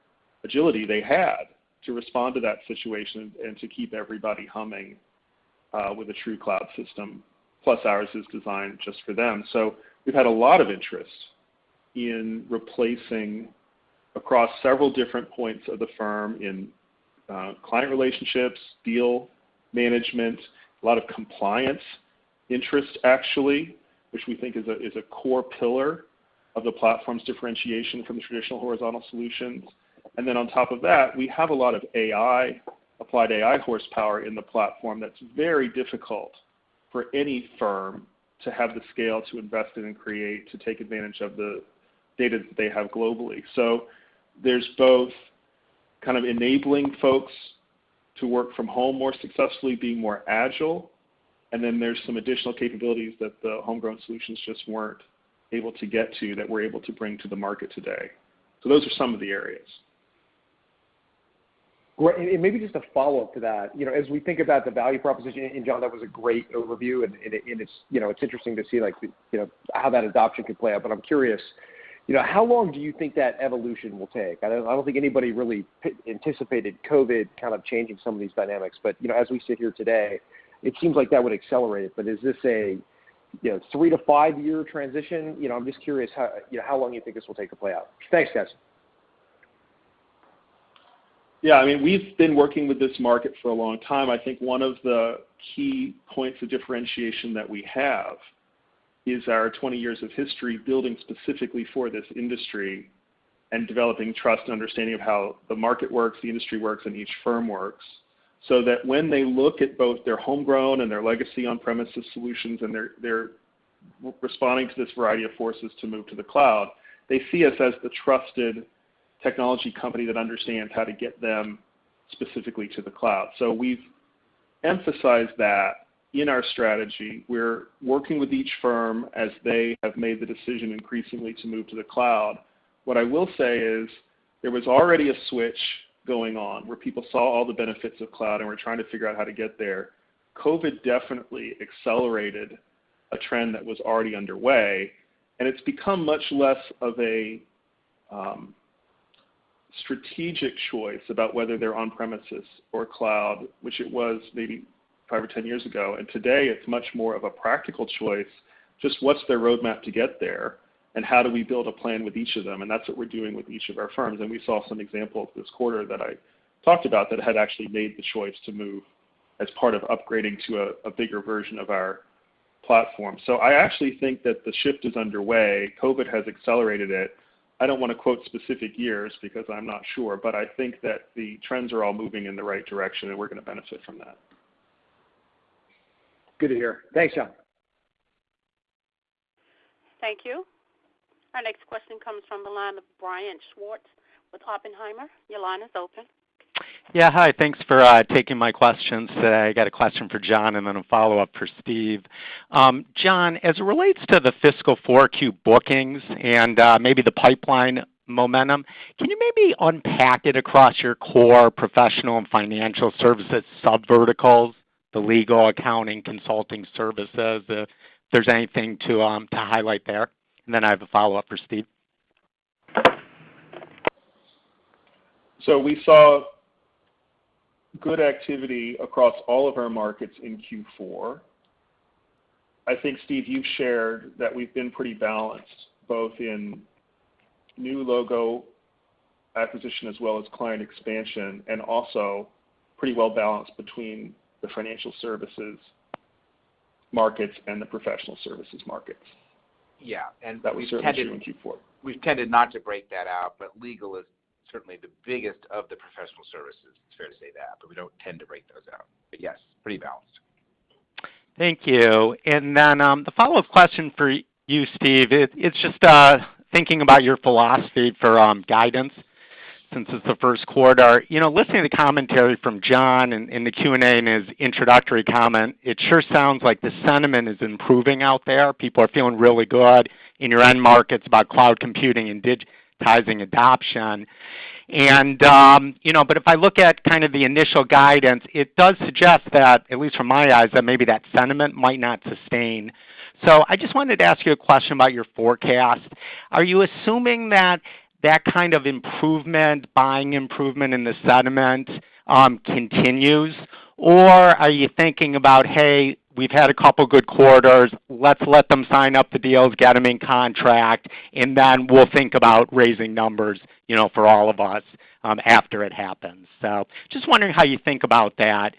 agility they had to respond to that situation and to keep everybody humming with a true cloud system, plus ours is designed just for them. So we've had a lot of interest in replacing across several different points of the firm in client relationships, deal management, a lot of compliance interest actually, which we think is a core pillar of the platform's differentiation from the traditional horizontal solutions. And then on top of that, we have a lot of applied AI horsepower in the platform that's very difficult for any firm to have the scale to invest in and create to take advantage of the data that they have globally. So there's both kind of enabling folks to work from home more successfully, being more agile, and then there's some additional capabilities that the homegrown solutions just weren't able to get to that we're able to bring to the market today. So those are some of the areas. Great. And maybe just a follow-up to that, as we think about the value proposition, and John, that was a great overview, and it's, it's interesting to see how that adoption could play out. But I'm curious, how long do you think that evolution will take? I don't think anybody really anticipated COVID kind of changing some of these dynamics. But, as we sit here today, it seems like that would accelerate it. But is this a 3 to 5 year transition? I'm just curious how long you think this will take to play out. Thanks, guys. Yeah, we've been working with this market for a long time. I think one of the key points of differentiation that we have is our 20 years of history building specifically for this industry and developing trust and understanding of how the market works, the industry works, and each firm works, so that when they look at both their homegrown and their legacy on-premises solutions and they're responding to this variety of forces to move to the cloud, they see us as the trusted technology company that understands how to get them specifically to the cloud. So we've emphasized that in our strategy. We're working with each firm as they have made the decision increasingly to move to the cloud. What I will say is there was already a switch going on where people saw all the benefits of cloud and were trying to figure out how to get there. COVID definitely accelerated a trend that was already underway, and it's become much less of a strategic choice about whether they're on-premises or cloud, which it was maybe 5 or 10 years ago. And today it's much more of a practical choice, just what's their roadmap to get there, and how do we build a plan with each of them. And that's what we're doing with each of our firms. And we saw some examples this quarter that I talked about that had actually made the choice to move as part of upgrading to a bigger version of our platform. So I actually think that the shift is underway. COVID has accelerated it. I don't want to quote specific years because I'm not sure, but I think that the trends are all moving in the right direction and we're going to benefit from that. Good to hear. Thanks, John. Thank you. Our next question comes from the line of Brian Schwartz with Oppenheimer. Your line is open. Yeah, hi. Thanks for taking my questions today. I got a question for John and then a follow-up for Steve. John, as it relates to the fiscal 4Q bookings and maybe the pipeline momentum, can you maybe unpack it across your core professional and financial services subverticals, the legal, accounting, consulting services, if there's anything to highlight there? And then I have a follow-up for Steve. So we saw good activity across all of our markets in Q4. I think, Steve, you've shared that we've been pretty balanced, both in new logo acquisition as well as client expansion, and also pretty well balanced between the financial services markets and the professional services markets. Yeah, and that was certainly true in Q4. We've tended not to break that out, but legal is certainly the biggest of the professional services. It's fair to say that, but we don't tend to break those out. But yes, pretty balanced. Thank you. And then the follow-up question for you, Steve, it's just thinking about your philosophy for guidance since it's the first quarter. You know, listening to the commentary from John in the Q&A and his introductory comment, it sure sounds like the sentiment is improving out there. People are feeling really good in your end markets about cloud computing and digitizing adoption. And, you know, but if I look at kind of the initial guidance, it does suggest that, at least from my eyes, that maybe that sentiment might not sustain. So I just wanted to ask you a question about your forecast. Are you assuming that that kind of improvement, buying improvement in the sentiment continues? Or are you thinking about, hey, we've had a couple good quarters, let's let them sign up the deals, get them in contract, and then we'll think about raising numbers, you know, for all of us after it happens. So just wondering how you think about that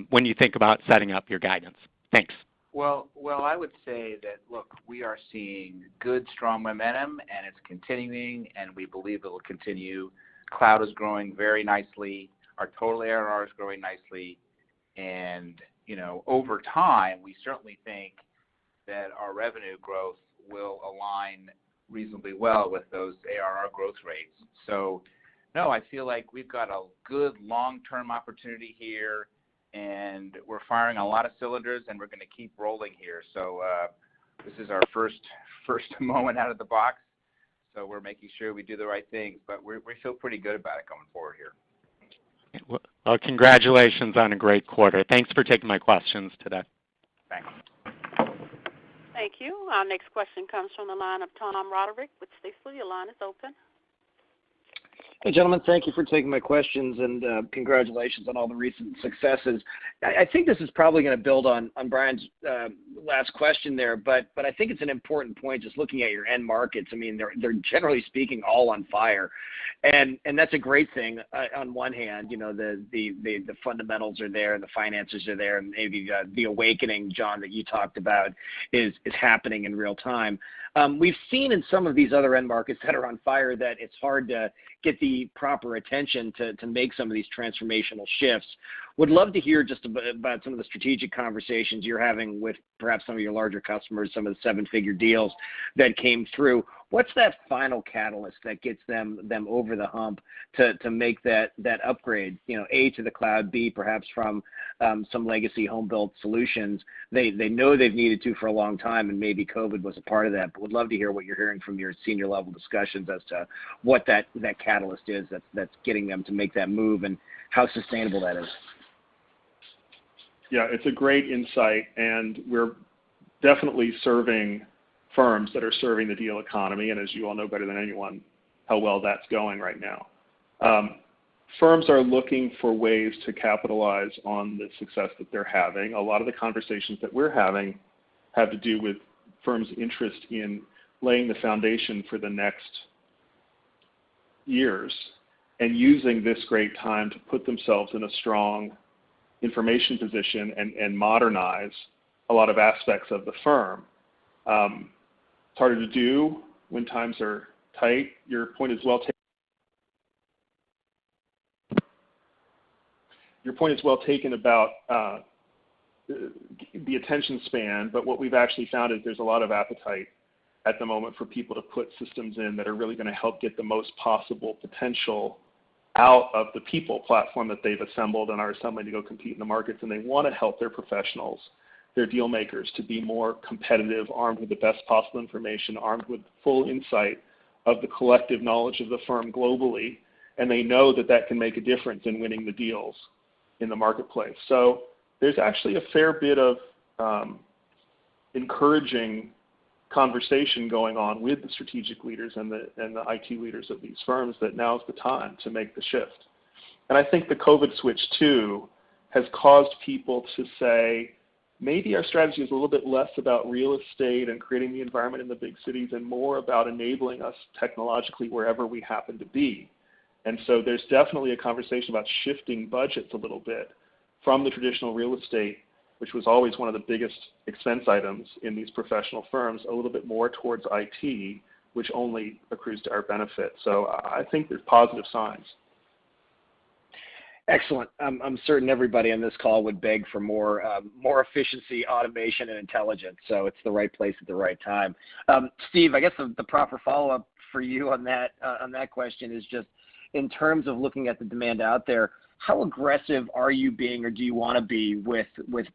when you think about setting up your guidance. Thanks. Well, I would say that, look, we are seeing good, strong momentum, and it's continuing, and we believe it will continue. Cloud is growing very nicely. Our total ARR is growing nicely. And, you know, over time, we certainly think that our revenue growth will align reasonably well with those ARR growth rates. So, no, I feel like we've got a good long-term opportunity here, and we're firing a lot of cylinders, and we're going to keep rolling here. So this is our first moment out of the box, so we're making sure we do the right things. But we feel pretty good about it going forward here. Well, congratulations on a great quarter. Thanks for taking my questions today. Thanks. Thank you. Our next question comes from the line of Tom Roderick with Stifel. Your line is open. Hey, gentlemen, thank you for taking my questions, and congratulations on all the recent successes. I think this is probably going to build on Brian's last question there, but I think it's an important point just looking at your end markets. I mean, they're generally speaking all on fire, and that's a great thing on one hand. You know, the fundamentals are there and the finances are there, and maybe the awakening, John, that you talked about is happening in real time. We've seen in some of these other end markets that are on fire that it's hard to get the proper attention to make some of these transformational shifts. Would love to hear just about some of the strategic conversations you're having with perhaps some of your larger customers, some of the seven-figure deals that came through. What's that final catalyst that gets them over the hump to make that upgrade, you know, A, to the cloud, B, perhaps from some legacy home-built solutions they know they've needed to for a long time, and maybe COVID was a part of that. But would love to hear what you're hearing from your senior level discussions as to what that catalyst is that's getting them to make that move and how sustainable that is. Yeah, it's a great insight, and we're definitely serving firms that are serving the deal economy, and as you all know better than anyone, how well that's going right now. Firms are looking for ways to capitalize on the success that they're having. A lot of the conversations that we're having have to do with firms' interest in laying the foundation for the next years and using this great time to put themselves in a strong information position and modernize a lot of aspects of the firm. It's harder to do when times are tight. Your point is well taken. Your point is well taken about the attention span, but what we've actually found is there's a lot of appetite at the moment for people to put systems in that are really going to help get the most possible potential out of the people platform that they've assembled and are assembling to go compete in the markets. And they want to help their professionals, their deal makers, to be more competitive, armed with the best possible information, armed with full insight of the collective knowledge of the firm globally. And they know that that can make a difference in winning the deals in the marketplace. So there's actually a fair bit of encouraging conversation going on with the strategic leaders and the IT leaders of these firms that now's the time to make the shift. And I think the COVID switch too has caused people to say, maybe our strategy is a little bit less about real estate and creating the environment in the big cities and more about enabling us technologically wherever we happen to be. And so there's definitely a conversation about shifting budgets a little bit from the traditional real estate, which was always one of the biggest expense items in these professional firms, a little bit more towards IT, which only accrues to our benefit. So I think there's positive signs. Excellent. I'm certain everybody on this call would beg for more efficiency, automation, and intelligence. So it's the right place at the right time. Steve, I guess the proper follow-up for you on that question is just in terms of looking at the demand out there. How aggressive are you being, or do you want to be with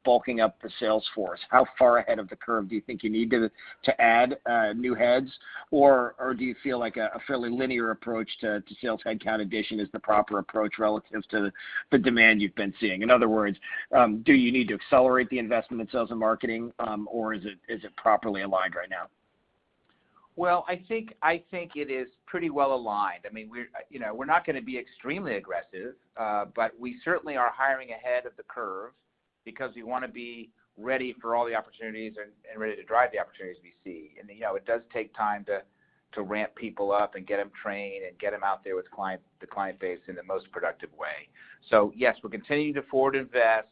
bulking up the sales force? How far ahead of the curve do you think you need to add new heads, or do you feel like a fairly linear approach to sales headcount addition is the proper approach relative to the demand you've been seeing? In other words, do you need to accelerate the investment in sales and marketing, or is it properly aligned right now? Well, I think it is pretty well aligned. I mean, we're not going to be extremely aggressive, but we certainly are hiring ahead of the curve because we want to be ready for all the opportunities and ready to drive the opportunities we see. And it does take time to ramp people up and get them trained and get them out there with the client base in the most productive way. So yes, we're continuing to forward invest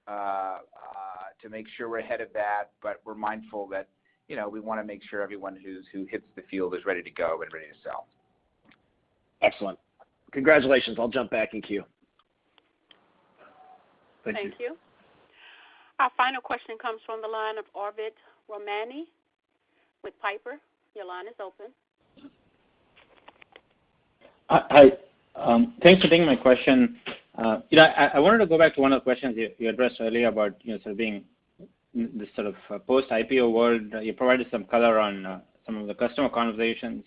to make sure we're ahead of that, but we're mindful that we want to make sure everyone who hits the field is ready to go and ready to sell. Excellent. Congratulations. I'll jump back in queue. Thank you. Our final question comes from the line of Arvid Romani with Piper. Your line is open. Hi. Thanks for taking my question. I wanted to go back to one of the questions you addressed earlier about sort of being this sort of post-IPO world. You provided some color on some of the customer conversations.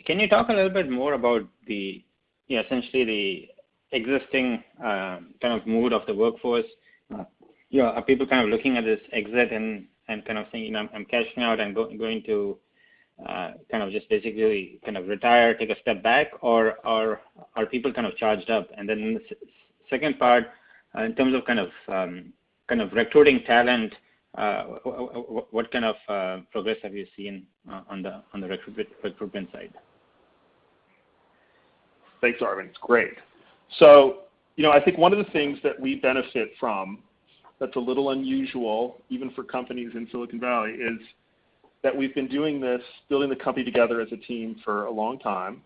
Can you talk a little bit more about the essentially the existing kind of mood of the workforce? Are people kind of looking at this exit and kind of saying, I'm cashing out and going to kind of just basically kind of retire, take a step back, or are people kind of charged up? And then in the second part, in terms of kind of recruiting talent, what kind of progress have you seen on the recruitment side? Thanks, Arvind. It's great. So, I think one of the things that we benefit from that's a little unusual, even for companies in Silicon Valley, is that we've been doing this, building the company together as a team for a long time.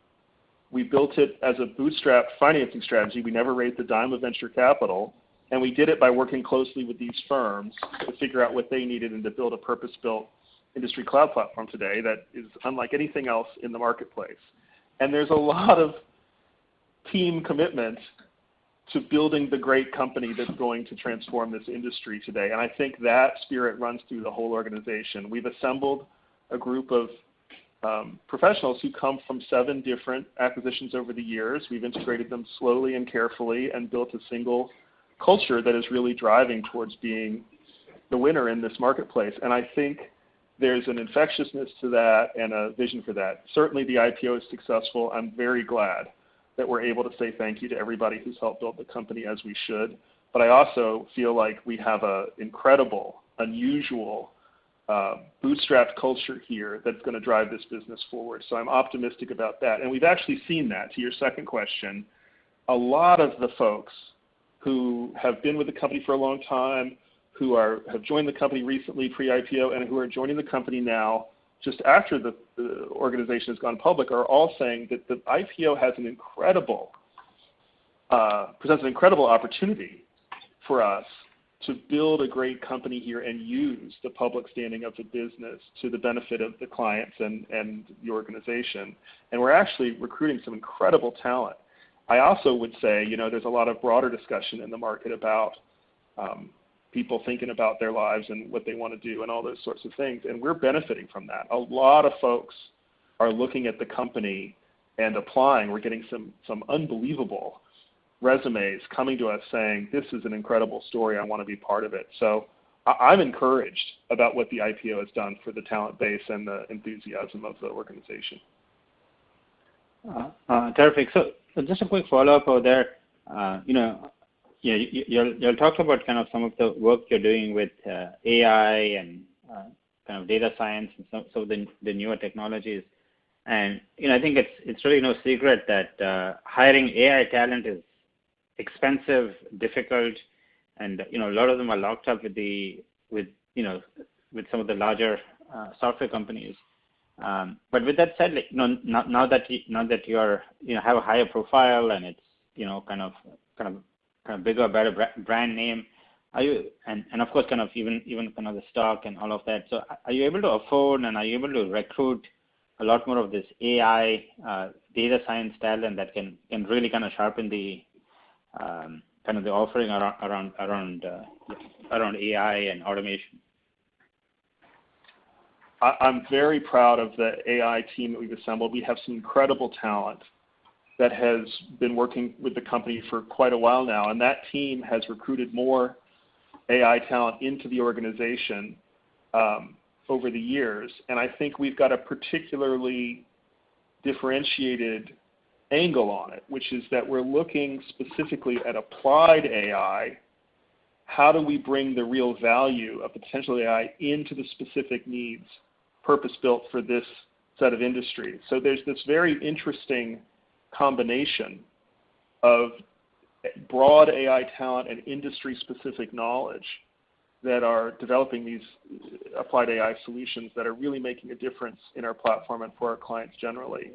We built it as a bootstrap financing strategy. We never raised a dime of venture capital. And we did it by working closely with these firms to figure out what they needed and to build a purpose-built industry cloud platform today that is unlike anything else in the marketplace. And there's a lot of team commitment to building the great company that's going to transform this industry today. And I think that spirit runs through the whole organization. We've assembled a group of professionals who come from 7 different acquisitions over the years. We've integrated them slowly and carefully and built a single culture that is really driving towards being the winner in this marketplace. And I think there's an infectiousness to that and a vision for that. Certainly the IPO is successful. I'm very glad that we're able to say thank you to everybody who's helped build the company as we should. But I also feel like we have an incredible, unusual, bootstrapped culture here that's going to drive this business forward. So I'm optimistic about that. And we've actually seen that. To your second question, a lot of the folks who have been with the company for a long time, who have joined the company recently pre-IPO, and who are joining the company now just after the organization has gone public, are all saying that the IPO has presents an incredible opportunity for us to build a great company here and use the public standing of the business to the benefit of the clients and the organization. And we're actually recruiting some incredible talent. I also would say, there's a lot of broader discussion in the market about people thinking about their lives and what they want to do and all those sorts of things, and we're benefiting from that. A lot of folks are looking at the company and applying. We're getting some unbelievable resumes coming to us saying, this is an incredible story, I want to be part of it. So I'm encouraged about what the IPO has done for the talent base and the enthusiasm of the organization. Terrific. So just a quick follow-up over there. You'll talk about kind of some of the work you're doing with AI and kind of data science and some of the newer technologies. And I think it's really no secret that hiring AI talent is expensive, difficult, and a lot of them are locked up with some of the larger software companies. But with that said, now that you're have a higher profile and it's kind of bigger, better brand name, are you and of course kind of even kind of the stock and all of that. So are you able to afford and are you able to recruit a lot more of this AI data science talent that can really kind of sharpen the kind of the offering around AI and automation? I'm very proud of the AI team that we've assembled. We have some incredible talent that has been working with the company for quite a while now, and that team has recruited more AI talent into the organization over the years. And I think we've got a particularly differentiated angle on it, which is that we're looking specifically at applied AI. How do we bring the real value of the potential AI into the specific needs purpose-built for this set of industries? So there's this very interesting combination of broad AI talent and industry-specific knowledge that are developing these applied AI solutions that are really making a difference in our platform and for our clients generally.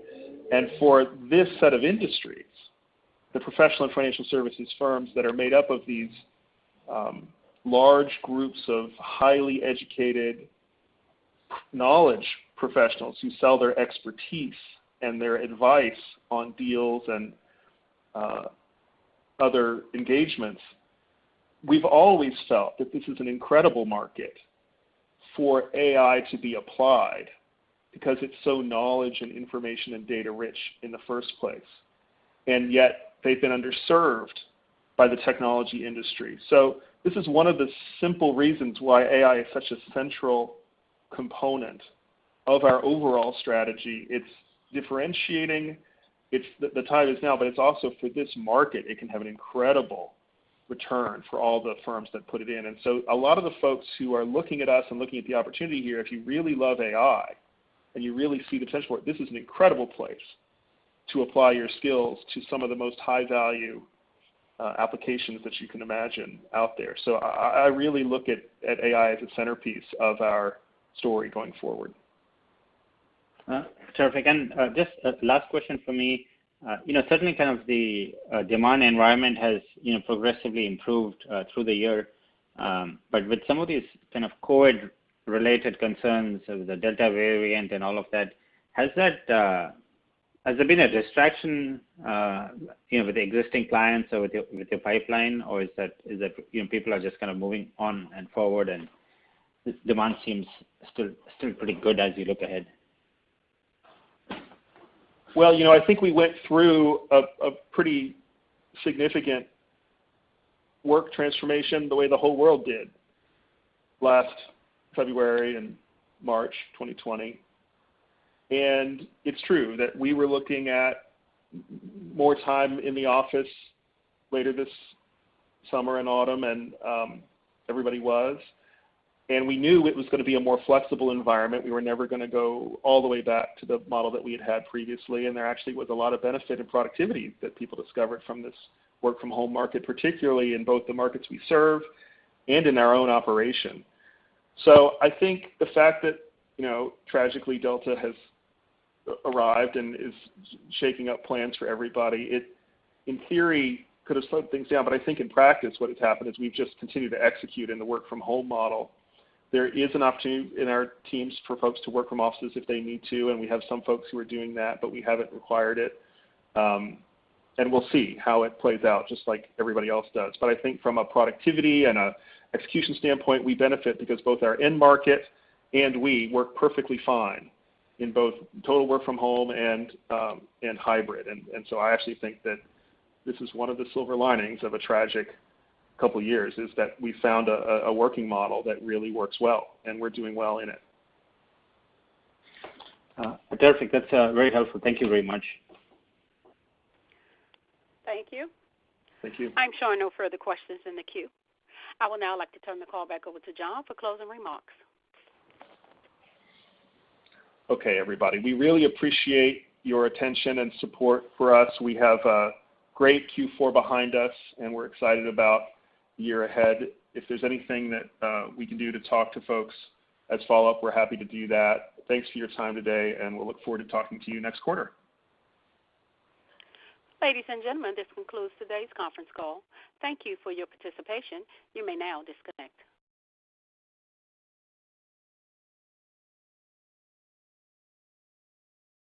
And for this set of industries, the professional and financial services firms that are made up of these large groups of highly educated knowledge professionals who sell their expertise and their advice on deals and other engagements, we've always felt that this is an incredible market for AI to be applied because it's so knowledge and information and data rich in the first place. And yet they've been underserved by the technology industry. So this is one of the simple reasons why AI is such a central component of our overall strategy. It's differentiating. It's the time is now, but it's also for this market, it can have an incredible return for all the firms that put it in. And so a lot of the folks who are looking at us and looking at the opportunity here, if you really love AI and you really see the potential for it, this is an incredible place to apply your skills to some of the most high value applications that you can imagine out there. So I really look at AI as a centerpiece of our story going forward. Terrific. And just a last question for me. Certainly kind of the demand environment has, progressively improved through the year. But with some of these kind of COVID-related concerns of the Delta variant and all of that, has there been a distraction, with the existing clients or with your pipeline, or is that people are just kind of moving on and forward, and this demand seems still pretty good as you look ahead? Well, I think we went through a pretty significant work transformation the way the whole world did last February and March 2020. And it's true that we were looking at more time in the office later this summer and autumn, and everybody was. And we knew it was going to be a more flexible environment. We were never going to go all the way back to the model that we had previously. And there actually was a lot of benefit and productivity that people discovered from this work from home market, particularly in both the markets we serve and in our own operation. So I think the fact that, tragically Delta has arrived and is shaking up plans for everybody, it in theory could have slowed things down. But I think in practice what has happened is we've just continued to execute in the work from home model. There is an opportunity in our teams for folks to work from offices if they need to, and we have some folks who are doing that, but we haven't required it. And we'll see how it plays out, just like everybody else does. But I think from a productivity and a execution standpoint, we benefit because both our end market and we work perfectly fine in both total work from home and hybrid. And so I actually think that this is one of the silver linings of a tragic couple of years, is that we found a working model that really works well, and we're doing well in it. Terrific. That's very helpful. Thank you very much. Thank you. Thank you. I'm showing no further questions in the queue. I will now like to turn the call back over to John for closing remarks. Okay, everybody. We really appreciate your attention and support for us. We have a great Q4 behind us, and we're excited about the year ahead. If there's anything that we can do to talk to folks as follow-up, we're happy to do that. Thanks for your time today, and we'll look forward to talking to you next quarter. Ladies and gentlemen, this concludes today's conference call. Thank you for your participation. You may now disconnect.